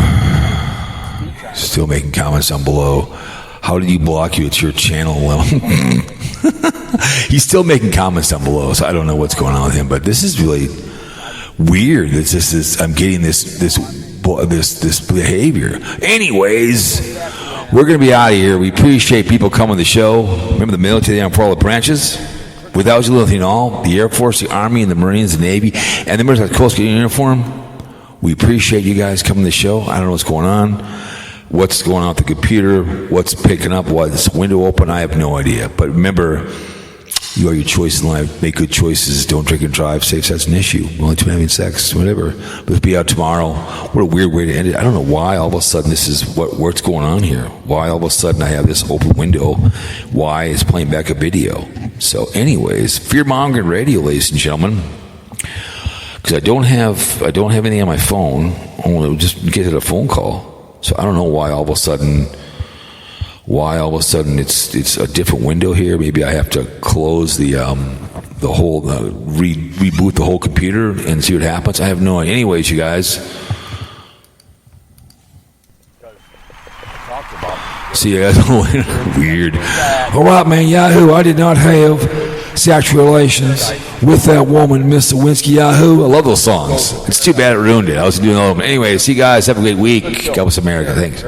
Still making comments down below. How did you block you? It's your channel. He's still making comments down below, so I don't know what's going on with him. But this is really weird. It's just this. I'm getting this behavior. Anyways, we're going to be out of here. We appreciate people coming to the show. Remember the military on for all the branches? Without you, nothing all. The Air Force, the Army, and the Marines, the Navy, and the members of the Coast Guard uniform. We appreciate you guys coming to the show. I don't know what's going on. What's going on with the computer? What's picking up? What's window open? I have no idea. But remember, you are your choice in life. Make good choices. Don't drink and drive. Safe sex an issue. Only two having sex. Whatever. Let's be out tomorrow. What a weird way to end it. I don't know why all of a sudden this is what's going on here. Why all of a sudden I have this open window. Why is playing back a video. So anyways, fear-mongering radio, ladies and gentlemen. Because I don't have anything on my phone. Only just in case I had a phone call. So I don't know why all of a sudden it's a different window here. Maybe I have to close the whole reboot the whole computer and see what happens. I have no idea. Anyways, you guys. See you guys. Weird. All right, man. Yahoo! I did not have sexual relations with that woman, Miss Lewinsky. Yahoo! I love those songs. It's too bad it ruined it. I was doing all of them. Anyway, see you guys. Have a great week. God bless America. Thanks.